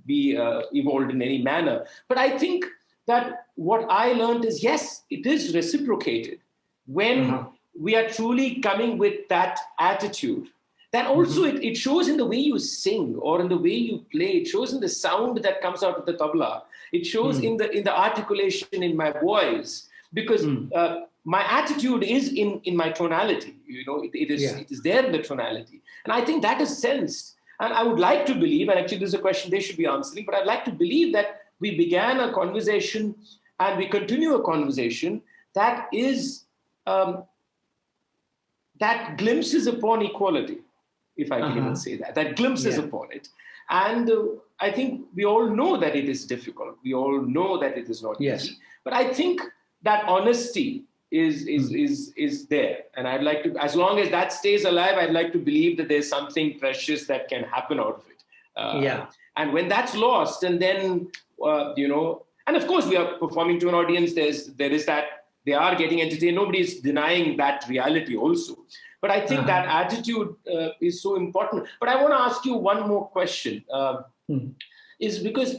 be evolved in any manner. But I think that what I learned is, yes, it is reciprocated when we are truly coming with that attitude. That also, it shows in the way you sing or in the way you play. It shows in the sound that comes out of the tabla. It shows in the articulation in my voice, because my attitude is in my tonality. It is there in the tonality. And I think that is sensed. And I would like to believe, and actually this is a question they should be answering, but I'd like to believe that we began a conversation and we continue a conversation that is, that glimpses upon equality, if I can even say that glimpses upon it. And I think we all know that it is difficult. We all know that it is not easy. But I think that honesty is there. And I'd like to, as long as that stays alive, I'd like to believe that there's something precious that can happen out of it. And when that's lost, and then, and of course we are performing to an audience, there is that, they are getting entertained. Nobody's denying that reality also. But I think that attitude is so important. But I want to ask you one more question, is because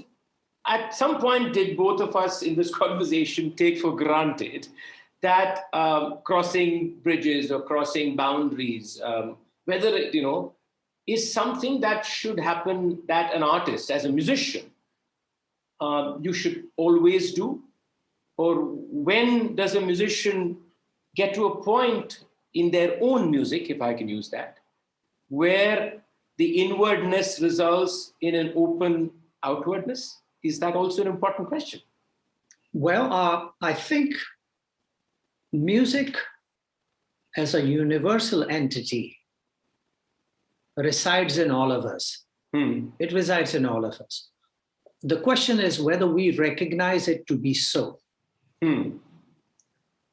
at some point did both of us in this conversation take for granted that crossing bridges or crossing boundaries, whether it, is something that should happen, that an artist, as a musician, you should always do? Or when does a musician get to a point in their own music, if I can use that, where the inwardness results in an open outwardness? Is that also an important question? Well, I think music as a universal entity resides in all of us. It resides in all of us. The question is whether we recognize it to be so.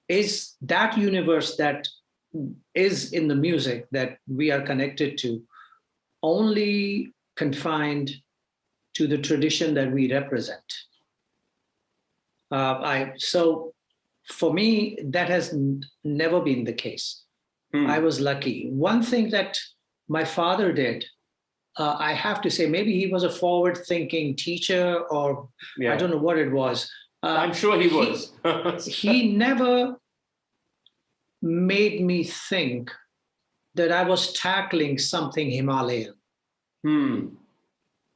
Is that universe that is in the music that we are connected to only confined to the tradition that we represent? So for me, that has never been the case. I was lucky. One thing that my father did, I have to say, maybe he was a forward-thinking teacher, or I don't know what it was. I'm sure he was. He never made me think that I was tackling something Himalayan.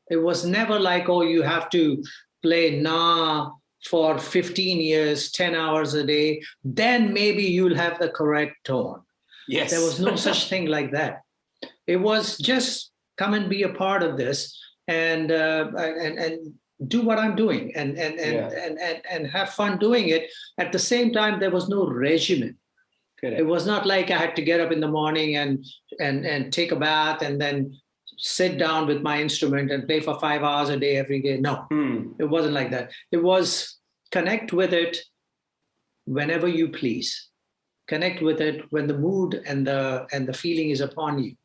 It was never like, oh, you have to play na for 15 years, 10 hours a day, then maybe you'll have the correct tone. Yes. There was no such thing like that. It was just come and be a part of this and do what I'm doing and have fun doing it. At the same time, there was no regimen. Correct. It was not like I had to get up in the morning and take a bath and then sit down with my instrument and play for 5 hours a day every day. No, It wasn't like that. It was connect with it whenever you please. Connect with it when the mood and the feeling is upon you.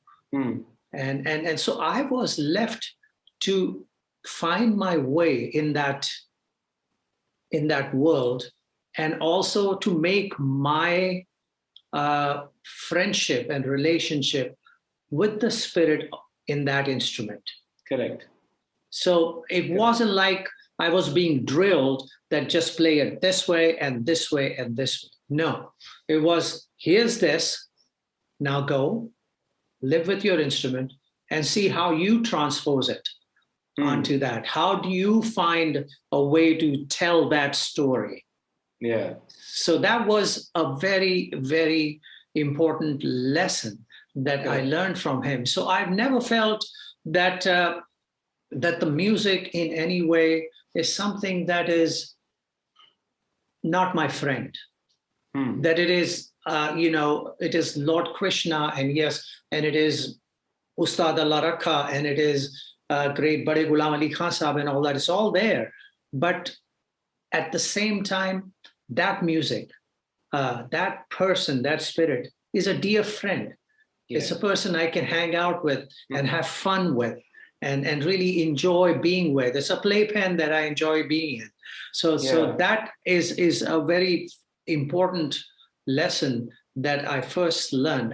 And so I was left to find my way in that world, and also to make my friendship and relationship with the spirit in that instrument. Correct. So it wasn't like I was being drilled that just play it this way and this way and this way. No, it was, here's this, now go, live with your instrument and see how you transpose it onto that. How do you find a way to tell that story? Yeah. So that was a very, very important lesson that I learned from him. So I've never felt that that the music in any way is something that is not my friend. That it is, it is Lord Krishna, and yes, and it is Ustad Allah Rakha, and it is great Bade Ghulam Ali Khan Sahab and all that. It's all there. But at the same time, that music, that person, that spirit is a dear friend. Yeah. It's a person I can hang out with and have fun with and really enjoy being with. It's a playpen that I enjoy being in. So that is a very important lesson that I first learned.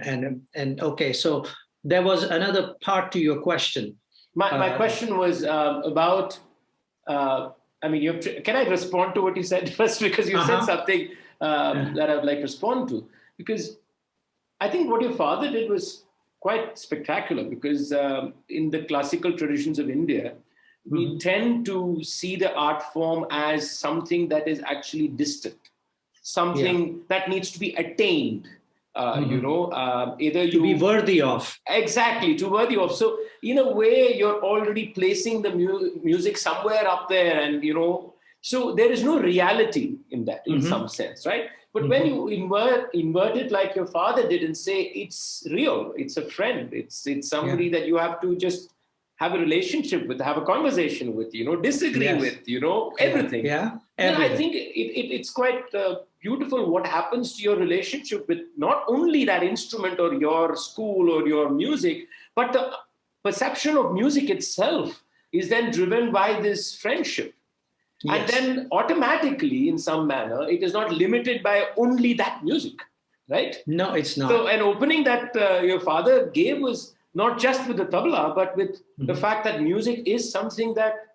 And okay, so there was another part to your question. My question was about, can I respond to what you said first? Because you said something that I would like to respond to. Because I think what your father did was quite spectacular, because in the classical traditions of India, we tend to see the art form as something that is actually distant, something that needs to be attained, either to be worthy of. Exactly, to worthy of. So in a way, you're already placing the music somewhere up there, and, so there is no reality in that, in some sense, right? But when you invert it like your father did and say it's real, it's a friend, it's somebody that you have to just have a relationship with, have a conversation with, disagree with, everything. Yeah. Then I think it's quite beautiful what happens to your relationship with not only that instrument or your school or your music, but the perception of music itself is then driven by this friendship. Yes. And then automatically, in some manner, it is not limited by only that music, right? No, it's not. So an opening that your father gave was not just with the tabla, but with the fact that music is something that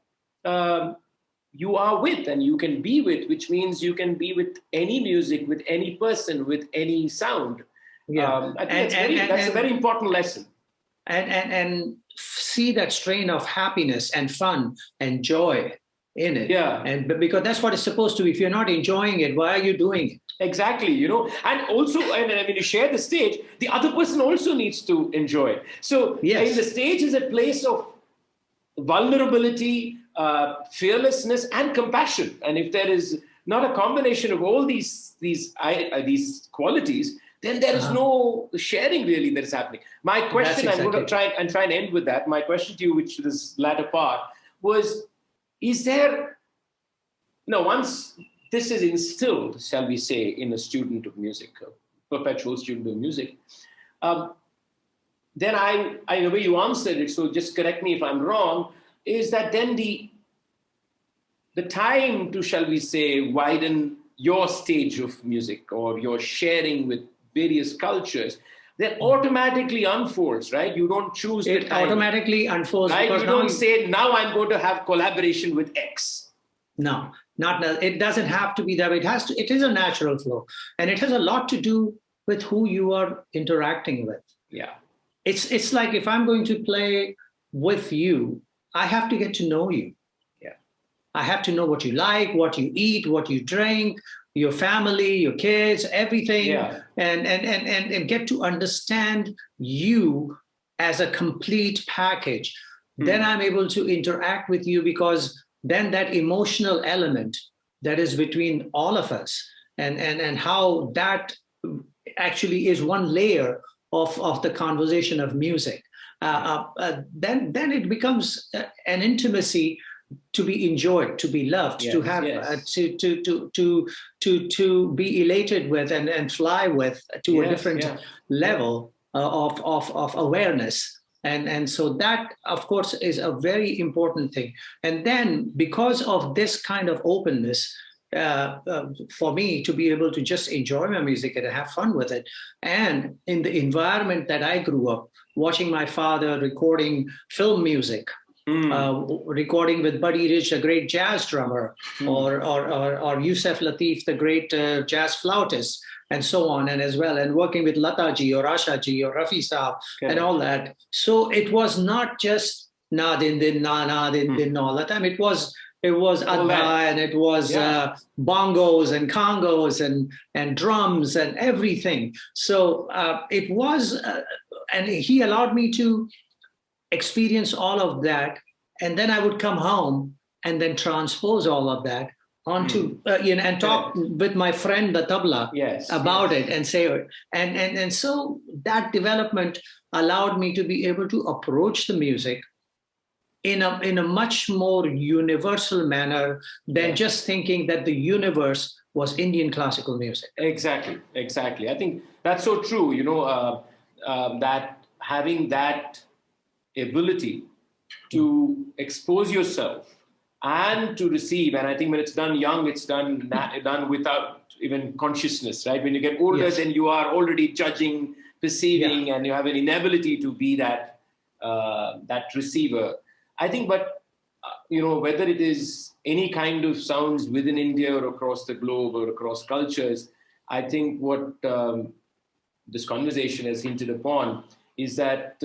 you are with and you can be with, which means you can be with any music, with any person, with any sound. Yeah. I think that's a very important lesson. And see that strain of happiness and fun and joy in it. Yeah. Because that's what it's supposed to be. If you're not enjoying it, why are you doing it? Exactly, and also, and when you share the stage, the other person also needs to enjoy it. So in the stage is a place of vulnerability, fearlessness, and compassion. And if there is not a combination of all these qualities, then there is no sharing really that is happening. My question, I'm going to try and end with that. My question to you, which this latter part, was, is there, once this is instilled, shall we say, in a student of music, a perpetual student of music, then I the way you answered it, so just correct me if I'm wrong, is that then the time to, shall we say, widen your stage of music or your sharing with various cultures, that automatically unfolds, right? You don't choose it. It automatically unfolds. Right? You don't say, now I'm going to have collaboration with X. No, it doesn't have to be that way. It is a natural flow. And it has a lot to do with who you are interacting with. Yeah. It's like, if I'm going to play with you, I have to get to know you. Yeah. I have to know what you like, what you eat, what you drink, your family, your kids, everything, Yeah. and get to understand you as a complete package. Then I'm able to interact with you, because then that emotional element that is between all of us, and how that actually is one layer of the conversation of music. Then it becomes an intimacy to be enjoyed, to be loved, to have, to be elated with, and fly with to a different level of awareness. And so that, of course, is a very important thing. And then, because of this kind of openness, for me to be able to just enjoy my music and have fun with it, and in the environment that I grew up, watching my father recording film music, recording with Buddy Rich, a great jazz drummer, or Yusef Lateef, the great jazz flautist, and so on, and as well, and working with Lata ji or Asha ji or Rafi Saab, and all that. So it was not just na din din na din din all the time. It was adha, and it was bongos and congos and drums and everything. So it was, and he allowed me to experience all of that, and then I would come home and then transpose all of that onto and talk with my friend the tabla about it, and say it, and so that development allowed me to be able to approach the music in a much more universal manner than just thinking that the universe was Indian classical music. Exactly. I think that's so true. That having that ability to expose yourself and to receive, and I think when it's done young, it's done without even consciousness, right? When you get older, then you are already judging, perceiving, and you have an inability to be that receiver. I think, but whether it is any kind of sounds within India or across the globe or across cultures, I think what this conversation has hinted upon is that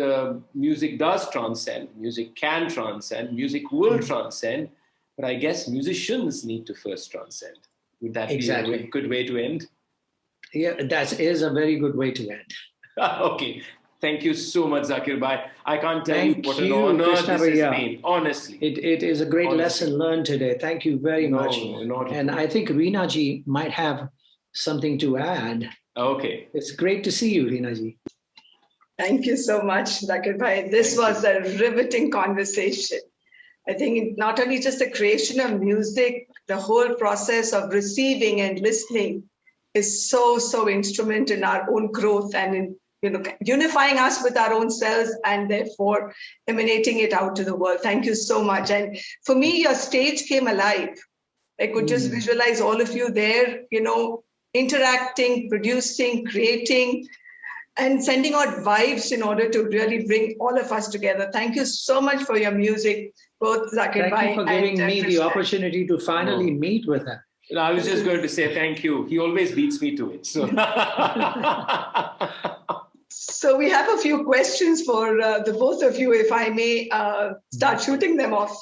music does transcend, music can transcend, music will transcend, but I guess musicians need to first transcend. Would that be a good way to end? Yeah, that is a very good way to end. Okay. Thank you so much, Zakir Bhai. I can't tell you what an honor this has been, honestly. It is a great lesson learned today. Thank you very much. And I think Reena ji might have something to add. Okay. It's great to see you, Reena ji. Thank you so much, Zakir Bhai. This was a riveting conversation. I think not only just the creation of music, the whole process of receiving and listening is so instrumental in our own growth and in unifying us with our own selves, and therefore emanating it out to the world. Thank you so much. And for me, your stage came alive. I could just visualize all of you there, interacting, producing, creating, and sending out vibes in order to really bring all of us together. Thank you so much for your music, both Zakir Bhai. Thank you for giving me the opportunity to finally meet with her. I was just going to say thank you. He always beats me to it. So. So we have a few questions for the both of you, if I may start shooting them off.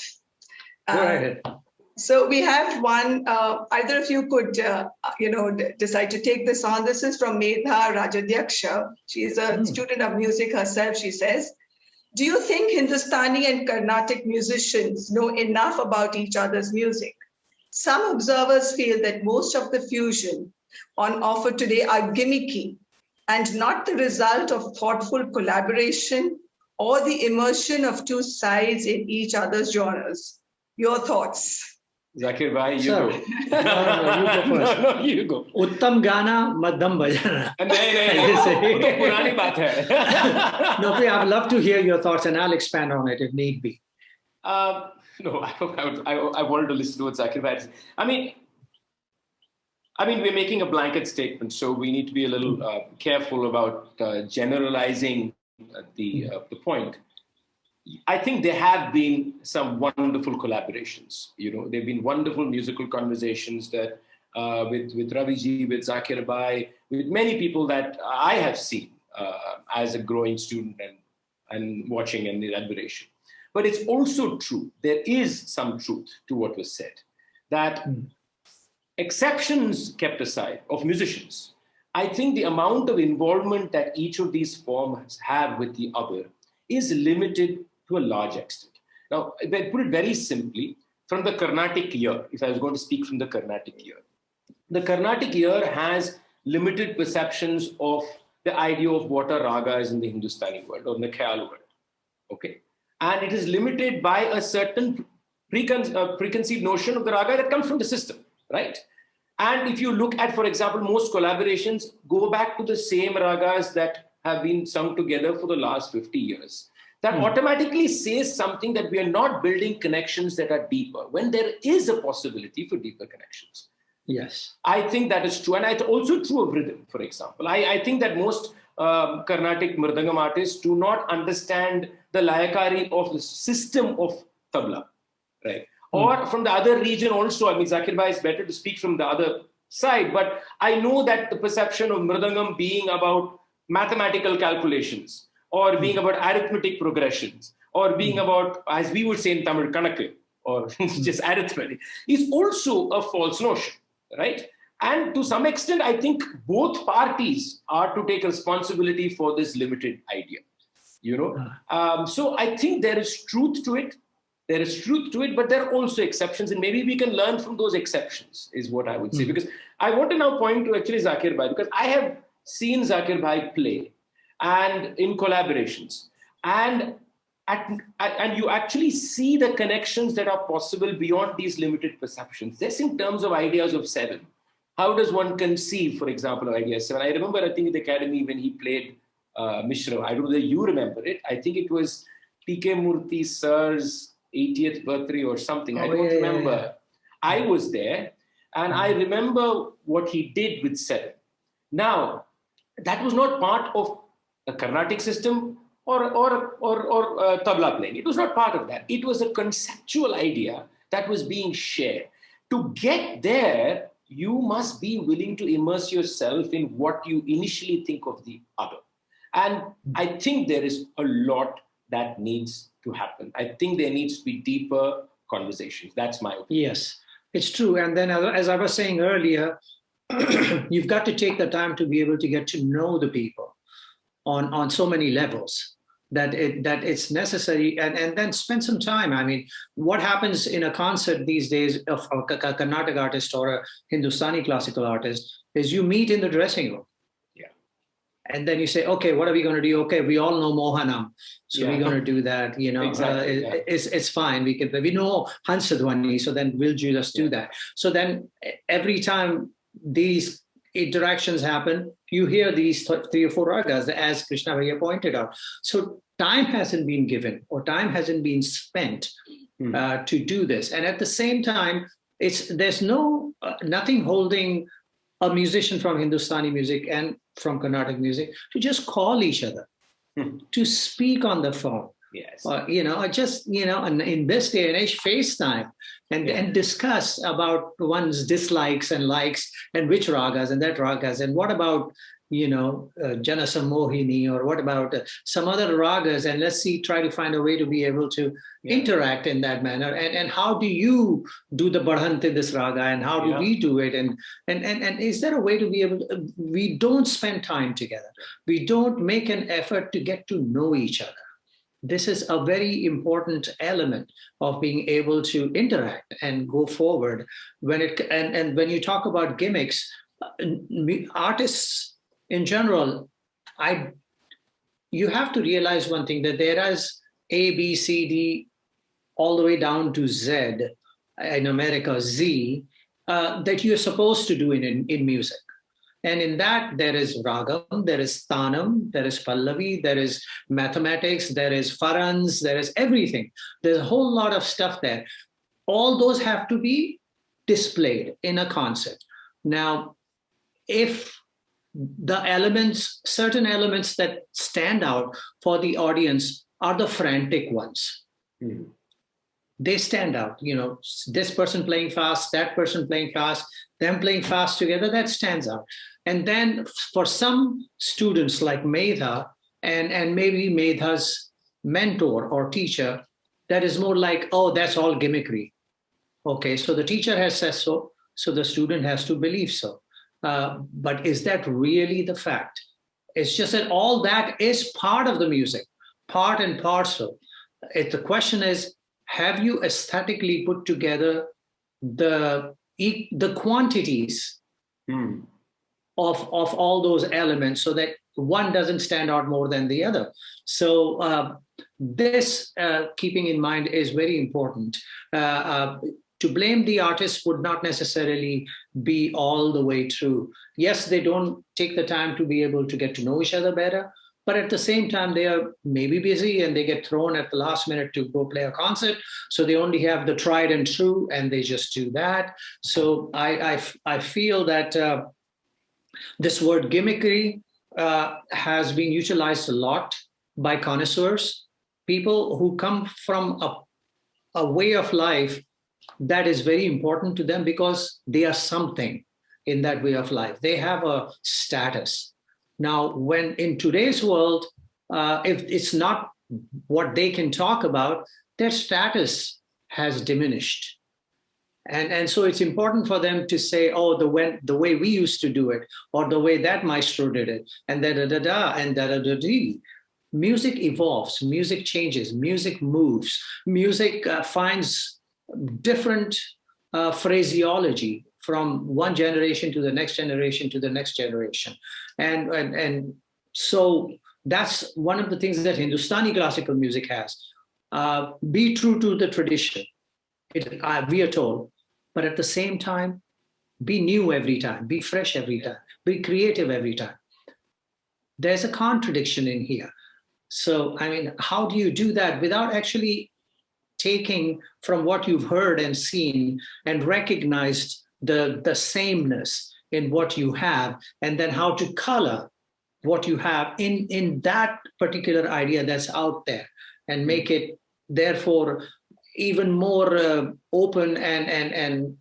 Go ahead. So we have one, either of you could, decide to take this on. This is from Medha Rajadhyaksha. She's a student of music herself, she says. Do you think Hindustani and Carnatic musicians know enough about each other's music? Some observers feel that most of the fusion on offer today are gimmicky and not the result of thoughtful collaboration or the immersion of two sides in each other's genres. Your thoughts? Zakir Bhai, you go. No, you go first. No, you go. Uttam Gana, Madham Bajana. No, I'd love to hear your thoughts, and I'll expand on it if need be. No, I wanted to listen to what Zakir Bhai said. I mean, we're making a blanket statement, so we need to be a little careful about generalizing the point. I think there have been some wonderful collaborations. There've been wonderful musical conversations that with Ravi ji, with Zakir Bhai, with many people that I have seen as a growing student and watching and the admiration. But it's also true, there is some truth to what was said, that exceptions kept aside of musicians, I think the amount of involvement that each of these forms have with the other is limited to a large extent. Now, if I put it very simply, from the Carnatic ear, if I was going to speak from the Carnatic ear, the Carnatic ear has limited perceptions of the idea of what a raga is in the Hindustani world or in the Khayal world. Okay. And it is limited by a certain preconceived notion of the raga that comes from the system, right? And if you look at, for example, most collaborations go back to the same ragas that have been sung together for the last 50 years. That automatically says something that we are not building connections that are deeper, when there is a possibility for deeper connections. Yes. I think that is true. And it's also true of rhythm, for example. I think that most Carnatic Mridangam artists do not understand the layakari of the system of tabla, right? Or from the other region also, I mean, Zakir Bhai is better to speak from the other side, but I know that the perception of Mridangam being about mathematical calculations, or being about arithmetic progressions, or being about, as we would say in Tamil, kanakku, or just arithmetic, is also a false notion, right? And to some extent, I think both parties are to take responsibility for this limited idea, you know? So I think there is truth to it. There is truth to it, but there are also exceptions, and maybe we can learn from those exceptions, is what I would say. Because I want to now point to actually Zakir Bhai, because I have seen Zakir Bhai play and in collaborations, and you actually see the connections that are possible beyond these limited perceptions. Just in terms of ideas of seven, how does one conceive, for example, of idea seven? I remember, I think in the academy when he played Mishra, I don't know whether you remember it. I think it was T.K. Murthy sir's 80th birthday or something. I don't remember. I was there, and I remember what he did with seven. Now, that was not part of a Carnatic system or tabla playing. It was not part of that. It was a conceptual idea that was being shared. To get there, you must be willing to immerse yourself in what you initially think of the other. And I think there is a lot that needs to happen. I think there needs to be deeper conversations. That's my opinion. Yes, it's true. And then, as I was saying earlier, you've got to take the time to be able to get to know the people on so many levels that it's necessary, and then spend some time. I mean, what happens in a concert these days of a Carnatic artist or a Hindustani classical artist is you meet in the dressing room. And then you say, okay, what are we going to do? Okay, we all know Mohanam, so we're going to do that. You know, exactly, it's fine. We know Hansadwani, so then we'll just do that. So then every time these interactions happen, you hear these 3 or 4 ragas, as Krishna Bhaiya pointed out. So time hasn't been given, or time hasn't been spent to do this. And at the same time, there's nothing holding a musician from Hindustani music and from Carnatic music to just call each other, to speak on the phone. Yes. And in this day and age, FaceTime and discuss about one's dislikes and likes and which ragas and that ragas. And what about, Janasa Mohini, or what about some other ragas? And let's try to find a way to be able to interact in that manner. And how do you do the Badhant in this raga, and how do we do it? And is there a way to be able to, we don't spend time together. We don't make an effort to get to know each other. This is a very important element of being able to interact and go forward. And when you talk about gimmicks, artists in general, you have to realize one thing, that there is A, B, C, D, all the way down to Z, in America, Z, that you're supposed to do in music. And in that, there is ragam, there is thanam, there is pallavi, there is mathematics, there is farans, there is everything. There's a whole lot of stuff there. All those have to be displayed in a concert. Now, if certain elements that stand out for the audience are the frantic ones. They stand out, this person playing fast, that person playing fast, them playing fast together, that stands out. And then for some students like Medha and maybe Medha's mentor or teacher, that is more like, oh, that's all gimmickry. Okay, so the teacher has said so, so the student has to believe so. But is that really the fact? It's just that all that is part of the music, part and parcel. The question is, have you aesthetically put together the quantities of all those elements so that one doesn't stand out more than the other? So this, keeping in mind, is very important. To blame the artist would not necessarily be all the way true. Yes, they don't take the time to be able to get to know each other better, but at the same time, they are maybe busy and they get thrown at the last minute to go play a concert. So they only have the tried and true, and they just do that. So I feel that this word gimmickry has been utilized a lot by connoisseurs, people who come from a way of life that is very important to them because they are something in that way of life. They have a status. Now, when in today's world, if it's not what they can talk about, their status has diminished. And so it's important for them to say, oh, the way we used to do it, or the way that maestro did it, and da-da-da-da, and da-da-da-dee. Music evolves, music changes, music moves, music finds different phraseology from one generation to the next generation to the next generation. And so that's one of the things that Hindustani classical music has. Be true to the tradition, we are told, but at the same time, be new every time, be fresh every time, be creative every time. There's a contradiction in here. So, I mean, how do you do that without actually taking from what you've heard and seen and recognized the sameness in what you have, and then how to color what you have in that particular idea that's out there and make it therefore even more open and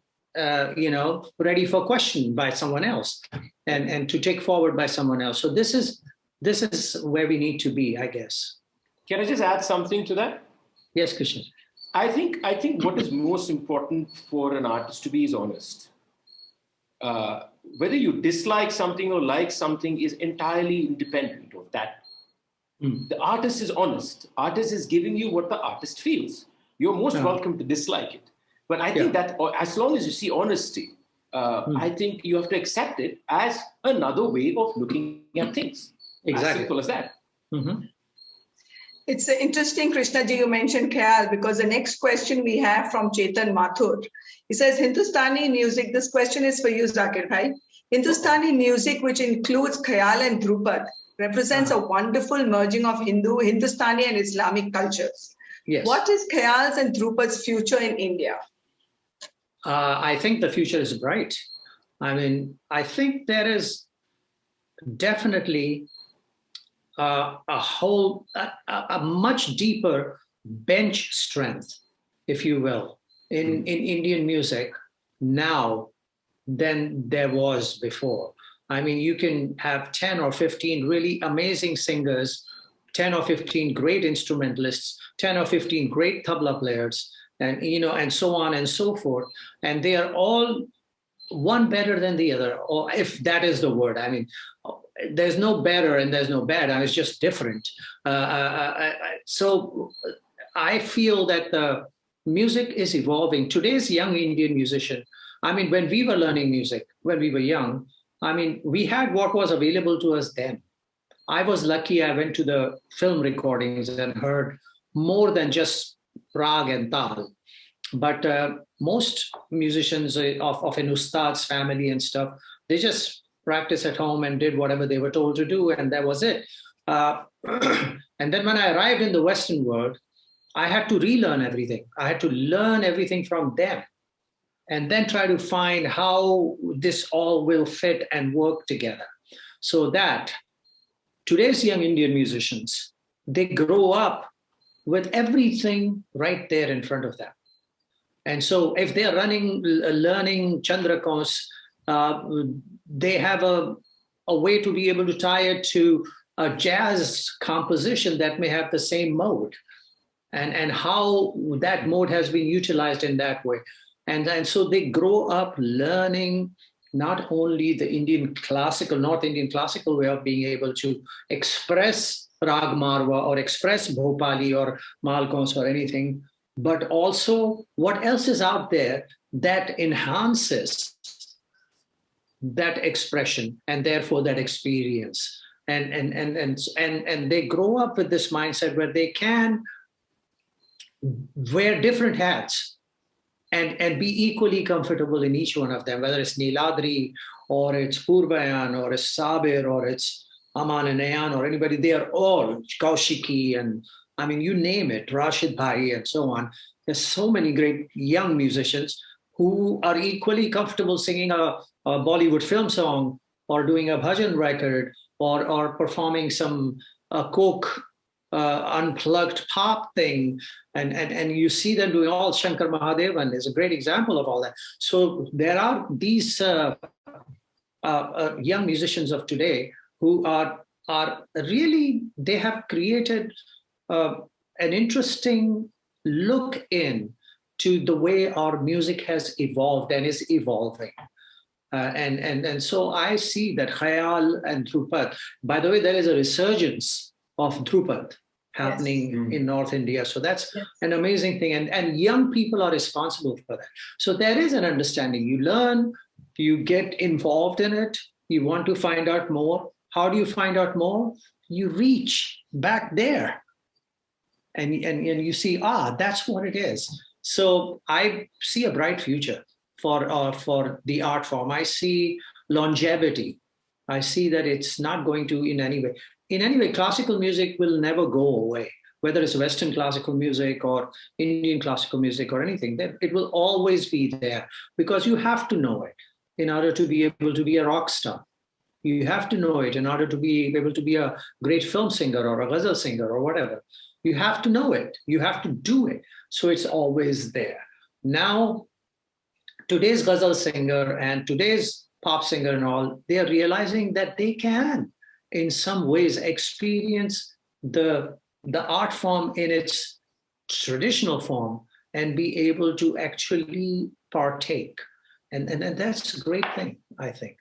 ready for question by someone else and to take forward by someone else. So this is where we need to be, I guess. Can I just add something to that? Yes, Krishna. I think what is most important for an artist to be is honest. Whether you dislike something or like something is entirely independent of that. The artist is honest. Artist is giving you what the artist feels. You're most welcome to dislike it. But I think that as long as you see honesty, I think you have to accept it as another way of looking at things. Exactly. As simple as that. Mm-hmm. It's interesting, Krishna ji, you mentioned Khayal, because the next question we have from Chetan Mathur. He says, Hindustani music, this question is for you, Zakir Bhai. Hindustani music, which includes Khayal and Drupa, represents a wonderful merging of Hindu, Hindustani and Islamic cultures. Yes. What is Khayal's and Drupa's future in India? I think the future is bright. I mean, I think there is definitely a much deeper bench strength, if you will, in Indian music now than there was before. I mean, you can have 10 or 15 really amazing singers, 10 or 15 great instrumentalists, 10 or 15 great tabla players, and so on and so forth. And they are all one better than the other, or if that is the word. I mean, there's no better and there's no bad. It's just different. So I feel that the music is evolving. Today's young Indian musician, I mean, when we were learning music, when we were young, I mean, we had what was available to us then. I was lucky I went to the film recordings and heard more than just rag and tal. But most musicians of an ustad's family and stuff, they just practiced at home and did whatever they were told to do, and that was it. And then when I arrived in the Western world, I had to relearn everything. I had to learn everything from them and then try to find how this all will fit and work together. So that today's young Indian musicians, they grow up with everything right there in front of them. And so if they're learning Chandrakons, they have a way to be able to tie it to a jazz composition that may have the same mode. and how that mode has been utilized in that way. And so they grow up learning not only the North Indian classical way of being able to express Rag Marwa or express Bhopali or Malkons or anything, but also what else is out there that enhances that expression and therefore that experience. And they grow up with this mindset where they can wear different hats and be equally comfortable in each one of them, whether it's Niladri or it's Purbayan or it's Sabir or it's Aman and Ayan or anybody. They are all Kaushiki, and I mean, you name it, Rashid Bhai and so on. There's so many great young musicians who are equally comfortable singing a Bollywood film song or doing a bhajan record or performing some Coke unplugged pop thing. And you see them doing all. Shankar Mahadevan is a great example of all that. So there are these young musicians of today who are really, they have created an interesting look in to the way our music has evolved and is evolving. And so I see that Khayal and Drupa, by the way, there is a resurgence of Drupa happening in North India. So that's an amazing thing. And young people are responsible for that. So there is an understanding. You learn, you get involved in it, you want to find out more. How do you find out more? You reach back there and you see, that's what it is. So I see a bright future for the art form. I see longevity. I see that it's not going to in any way, classical music will never go away, whether it's Western classical music or Indian classical music or anything. It will always be there because you have to know it in order to be able to be a rock star. You have to know it in order to be able to be a great film singer or a ghazal singer or whatever. You have to know it. You have to do it. So it's always there. Now, today's ghazal singer and today's pop singer and all, they are realizing that they can, in some ways, experience the art form in its traditional form and be able to actually partake. And that's a great thing, I think.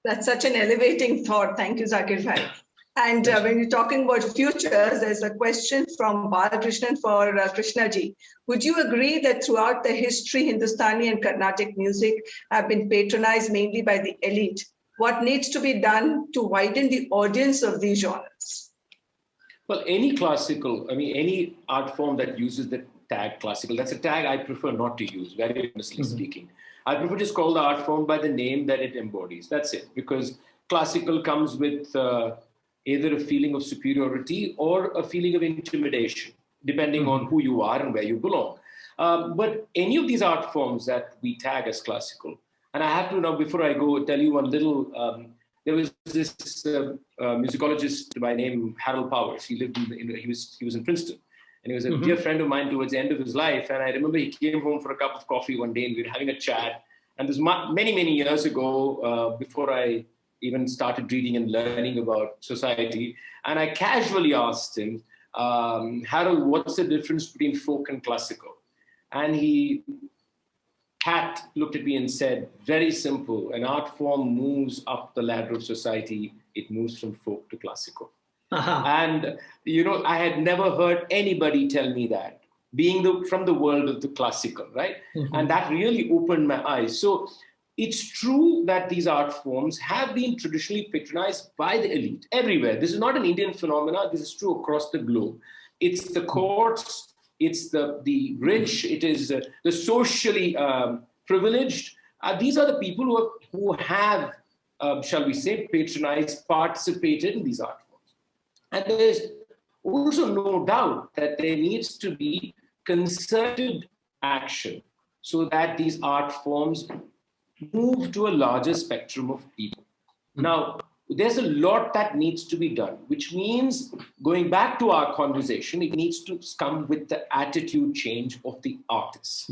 That's such an elevating thought. Thank you, Zakir Bhai. And when you're talking about futures, there's a question from Balakrishnan for Krishnaji. Would you agree that throughout the history, Hindustani and Carnatic music have been patronized mainly by the elite? What needs to be done to widen the audience of these genres? Well, any art form that uses the tag classical, that's a tag I prefer not to use, very honestly speaking. I prefer just call the art form by the name that it embodies. That's it. Because classical comes with either a feeling of superiority or a feeling of intimidation, depending on who you are and where you belong. But any of these art forms that we tag as classical, and I have to now, before I go, tell you one little, there was this musicologist by name Harold Powers. He lived he was in Princeton. And he was a dear friend of mine towards the end of his life. And I remember he came home for a cup of coffee one day and we were having a chat. And this many, many years ago, before I even started reading and learning about society. And I casually asked him, Harold, what's the difference between folk and classical? And he looked at me and said, very simple, an art form moves up the ladder of society. It moves from folk to classical. And, I had never heard anybody tell me that, being from the world of the classical, right? And that really opened my eyes. So it's true that these art forms have been traditionally patronized by the elite everywhere. This is not an Indian phenomenon. This is true across the globe. It's the courts, it's the rich, it is the socially privileged. These are the people who have, shall we say, patronized, participated in these art forms. And there's also no doubt that there needs to be concerted action so that these art forms move to a larger spectrum of people. Now, there's a lot that needs to be done, which means, going back to our conversation, it needs to come with the attitude change of the artists.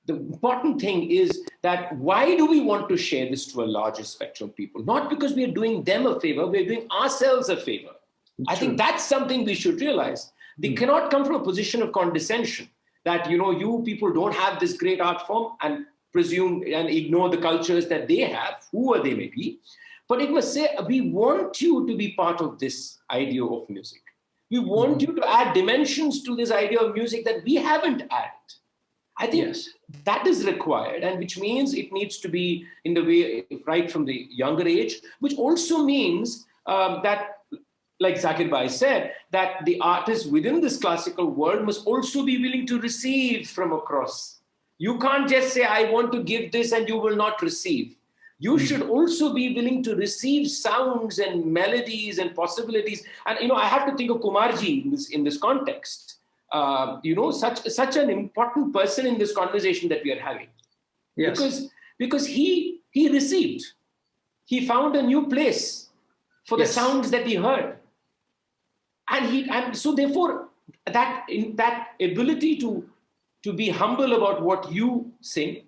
The important thing is that why do we want to share this to a larger spectrum of people? Not because we are doing them a favor, we're doing ourselves a favor. I think that's something we should realize, They cannot come from a position of condescension that, you people don't have this great art form and presume and ignore the cultures that they have, whoever they may be. But it must say, we want you to be part of this idea of music. We want you to add dimensions to this idea of music that we haven't added. I think that is required, and which means it needs to be in the way right from the younger age, which also means that, like Zakir Bhai said, that the artist within this classical world must also be willing to receive from across. You can't just say, I want to give this and you will not receive. You should also be willing to receive sounds and melodies and possibilities. And, I have to think of Kumarji in this context. Such an important person in this conversation that we are having. Yes. Because he received. He found a new place for the sounds that he heard. And so therefore, that ability to be humble about what you sing,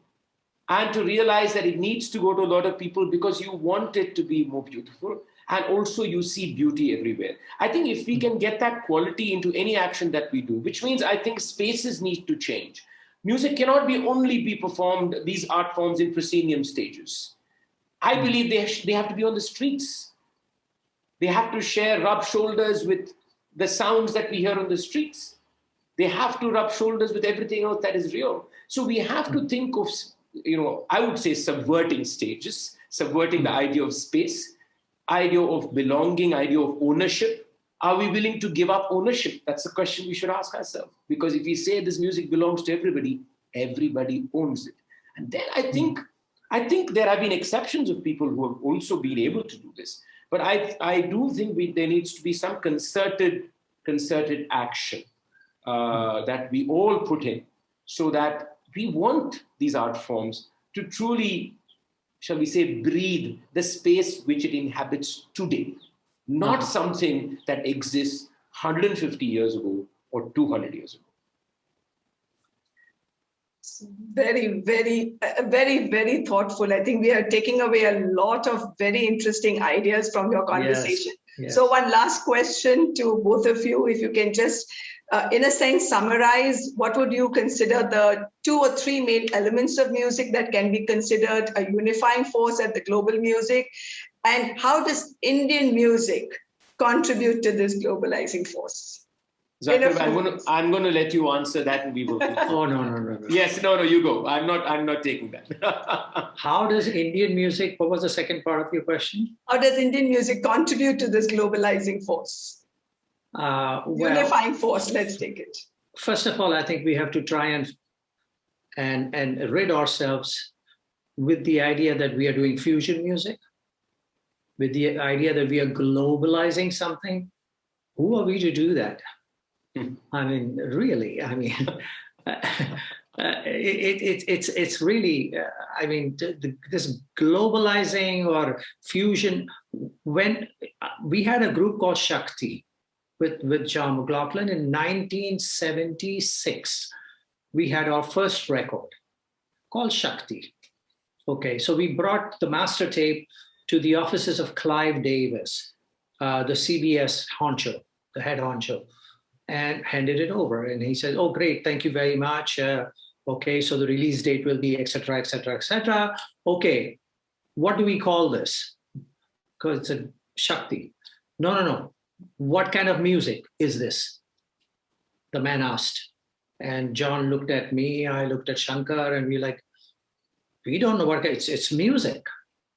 and to realize that it needs to go to a lot of people because you want it to be more beautiful. And also you see beauty everywhere. I think if we can get that quality into any action that we do, which means I think spaces need to change. Music cannot only be performed, these art forms, in proscenium stages. I believe they have to be on the streets. They have to rub shoulders with the sounds that we hear on the streets. They have to rub shoulders with everything else that is real. So we have to think of, I would say subverting stages, subverting the idea of space, idea of belonging, idea of ownership. Are we willing to give up ownership? That's the question we should ask ourselves. Because if we say this music belongs to everybody, everybody owns it. And then I think there have been exceptions of people who have also been able to do this. But I do think there needs to be some concerted action that we all put in, so that we want these art forms to truly, shall we say, breathe the space which it inhabits today, not something that exists 150 years ago or 200 years ago. Very, very, very, very thoughtful. I think we are taking away a lot of very interesting ideas from your conversation. Yes. So one last question to both of you, if you can just, in a sense, summarize what would you consider the 2 or 3 main elements of music that can be considered a unifying force at the global music, and how does Indian music contribute to this globalizing force? Zakir, I'm going to let you answer that, and we will. Oh no. Yes, no, you go. I'm not taking that. How does Indian music? What was the second part of your question? How does Indian music contribute to this globalizing force? Unifying force. Let's take it. First of all, I think we have to try and rid ourselves with the idea that we are doing fusion music, with the idea that we are globalizing something. Who are we to do that? I mean, really, it's really, this globalizing or fusion. When we had a group called Shakti with John McLaughlin in 1976, we had our first record called Shakti. Okay, so we brought the master tape to the offices of Clive Davis, the CBS honcho, the head honcho, and handed it over. And he said, oh, great, thank you very much. Okay, so the release date will be et cetera, et cetera, et cetera. Okay, what do we call this? Because it's a Shakti. No. What kind of music is this? The man asked. And John looked at me, I looked at Shankar, and we don't know what it's music.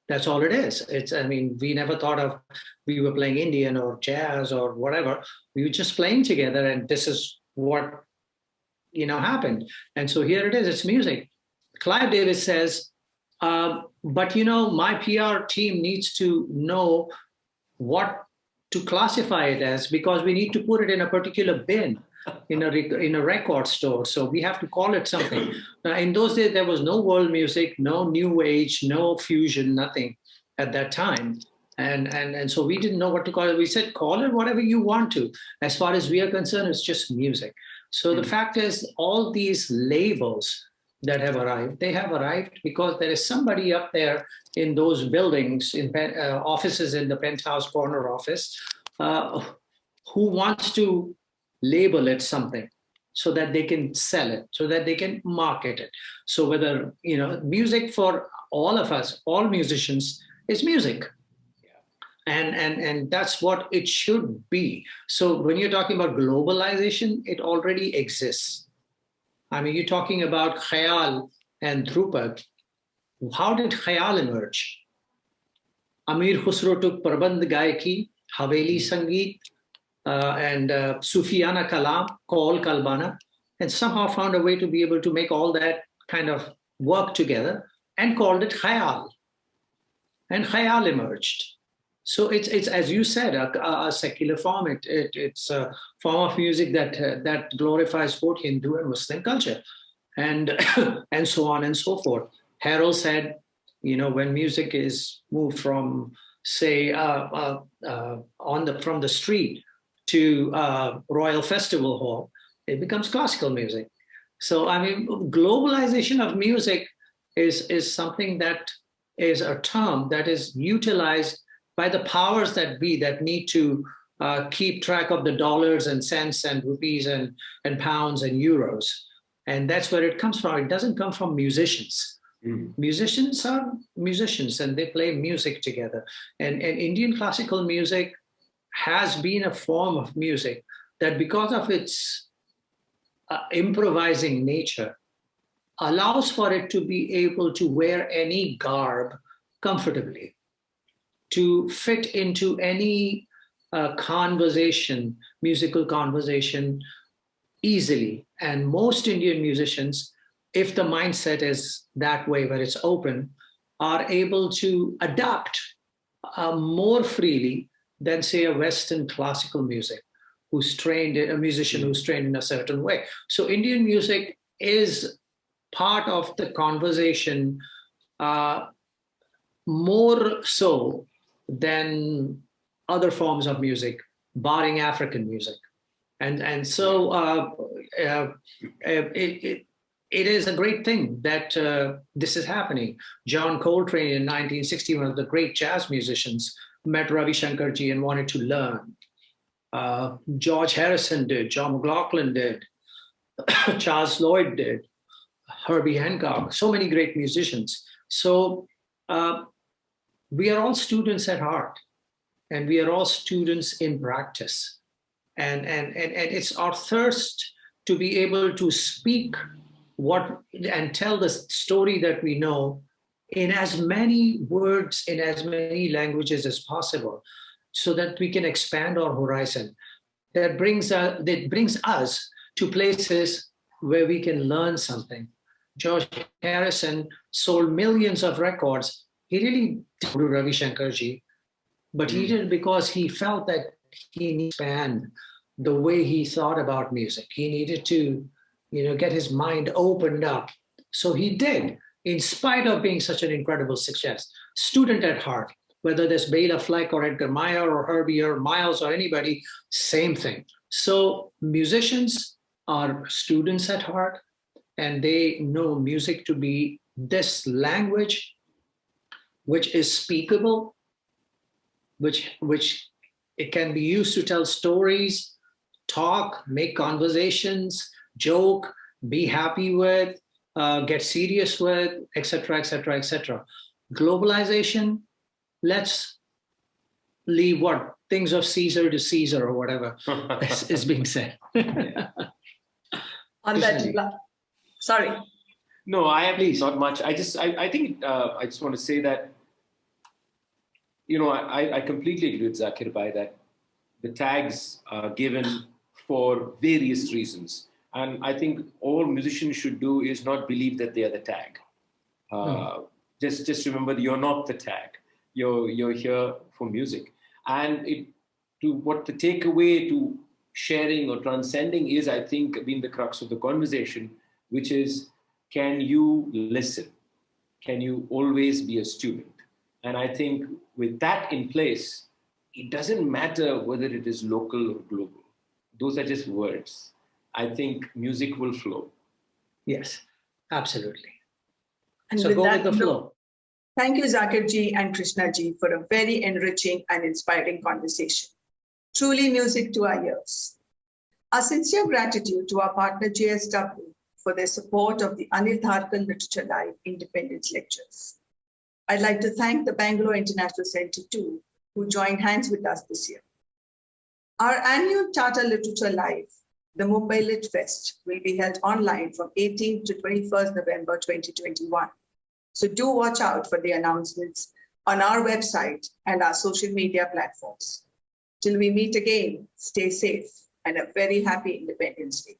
That's all it is. We never thought of we were playing Indian or jazz or whatever. We were just playing together, and this is what happened. And so here it is. It's music. Clive Davis says, but my PR team needs to know what to classify it as, because we need to put it in a particular bin in a record store. So we have to call it something. Now, in those days, there was no world music, no new age, no fusion, nothing at that time. And so we didn't know what to call it. We said, call it whatever you want to. As far as we are concerned, it's just music. So the fact is, all these labels that have arrived, they have arrived because there is somebody up there in those buildings, in offices in the penthouse corner office, who wants to label it something so that they can sell it, so that they can market it. So whether, music for all of us, all musicians, is music. And that's what it should be. So when you're talking about globalization, it already exists. I mean, you're talking about Khayal and Drupa. How did Khayal emerge? Amir Khusro took Prabandh Gayaki, Haveli Sangeet, and Sufiana Kalam, Kaul Kalbana, and somehow found a way to be able to make all that kind of work together and called it Khayal. And Khayal emerged. So it's as you said, a secular form. It's a form of music that glorifies both Hindu and Muslim culture, and and so on and so forth. Harold said, when music is moved from, say, from the street to Royal Festival Hall, it becomes classical music. So I mean, globalization of music is something that is a term that is utilized by the powers that be that need to keep track of the dollars and cents and rupees and pounds and euros. And that's where it comes from. It doesn't come from musicians. Musicians are musicians and they play music together. And Indian classical music has been a form of music that, because of its improvising nature, allows for it to be able to wear any garb comfortably, to fit into any conversation, musical conversation, easily. And most Indian musicians, if the mindset is that way, where it's open, are able to adapt more freely than, say, a Western classical music, a musician who's trained in a certain way. So Indian music is part of the conversation more so than other forms of music, barring African music. And so it is a great thing that this is happening. John Coltrane in 1960, one of the great jazz musicians, met Ravi Shankarji and wanted to learn. George Harrison did, John McLaughlin did, Charles Lloyd did, Herbie Hancock, so many great musicians. So we are all students at heart, and we are all students in practice. And it's our thirst to be able to speak and tell the story that we know in as many words, in as many languages as possible, so that we can expand our horizon. That brings us to places where we can learn something. George Harrison sold millions of records. He really did to Ravi Shankarji, but he did it because he felt that he needed to expand the way he thought about music. He needed to, get his mind opened up. So he did, in spite of being such an incredible success. Student at heart, whether there's Bela Fleck or Edgar Meyer or Herbie or Miles or anybody, same thing. So musicians are students at heart, and they know music to be this language which is speakable, which it can be used to tell stories, talk, make conversations, joke, be happy with, get serious with, etc., etc., etc. Globalization, let's leave things of Caesar to Caesar or whatever is being said. On that, sorry. No, I have not much. I think I just want to say that, I completely agree with Zakir Bhai that the tags are given for various reasons. And I think all musicians should do is not believe that they are the tag. Just remember that you're not the tag. You're here for music. And the takeaway to sharing or transcending is, I think, being the crux of the conversation, which is, can you listen? Can you always be a student? And I think with that in place, it doesn't matter whether it is local or global. Those are just words. I think music will flow. Yes, absolutely. And so go with the flow. Thank you, Zakir ji and Krishna ji, for a very enriching and inspiring conversation. Truly music to our ears. Our sincere gratitude to our partner JSW for their support of the Anil Dharker Literature Live Independence Lectures. I'd like to thank the Bangalore International Centre too, who joined hands with us this year. Our annual Tata Literature Live, the Mumbai Lit Fest, will be held online from 18th to 21st November 2021. So do watch out for the announcements on our website and our social media platforms. Till we meet again, stay safe and a very happy Independence Day.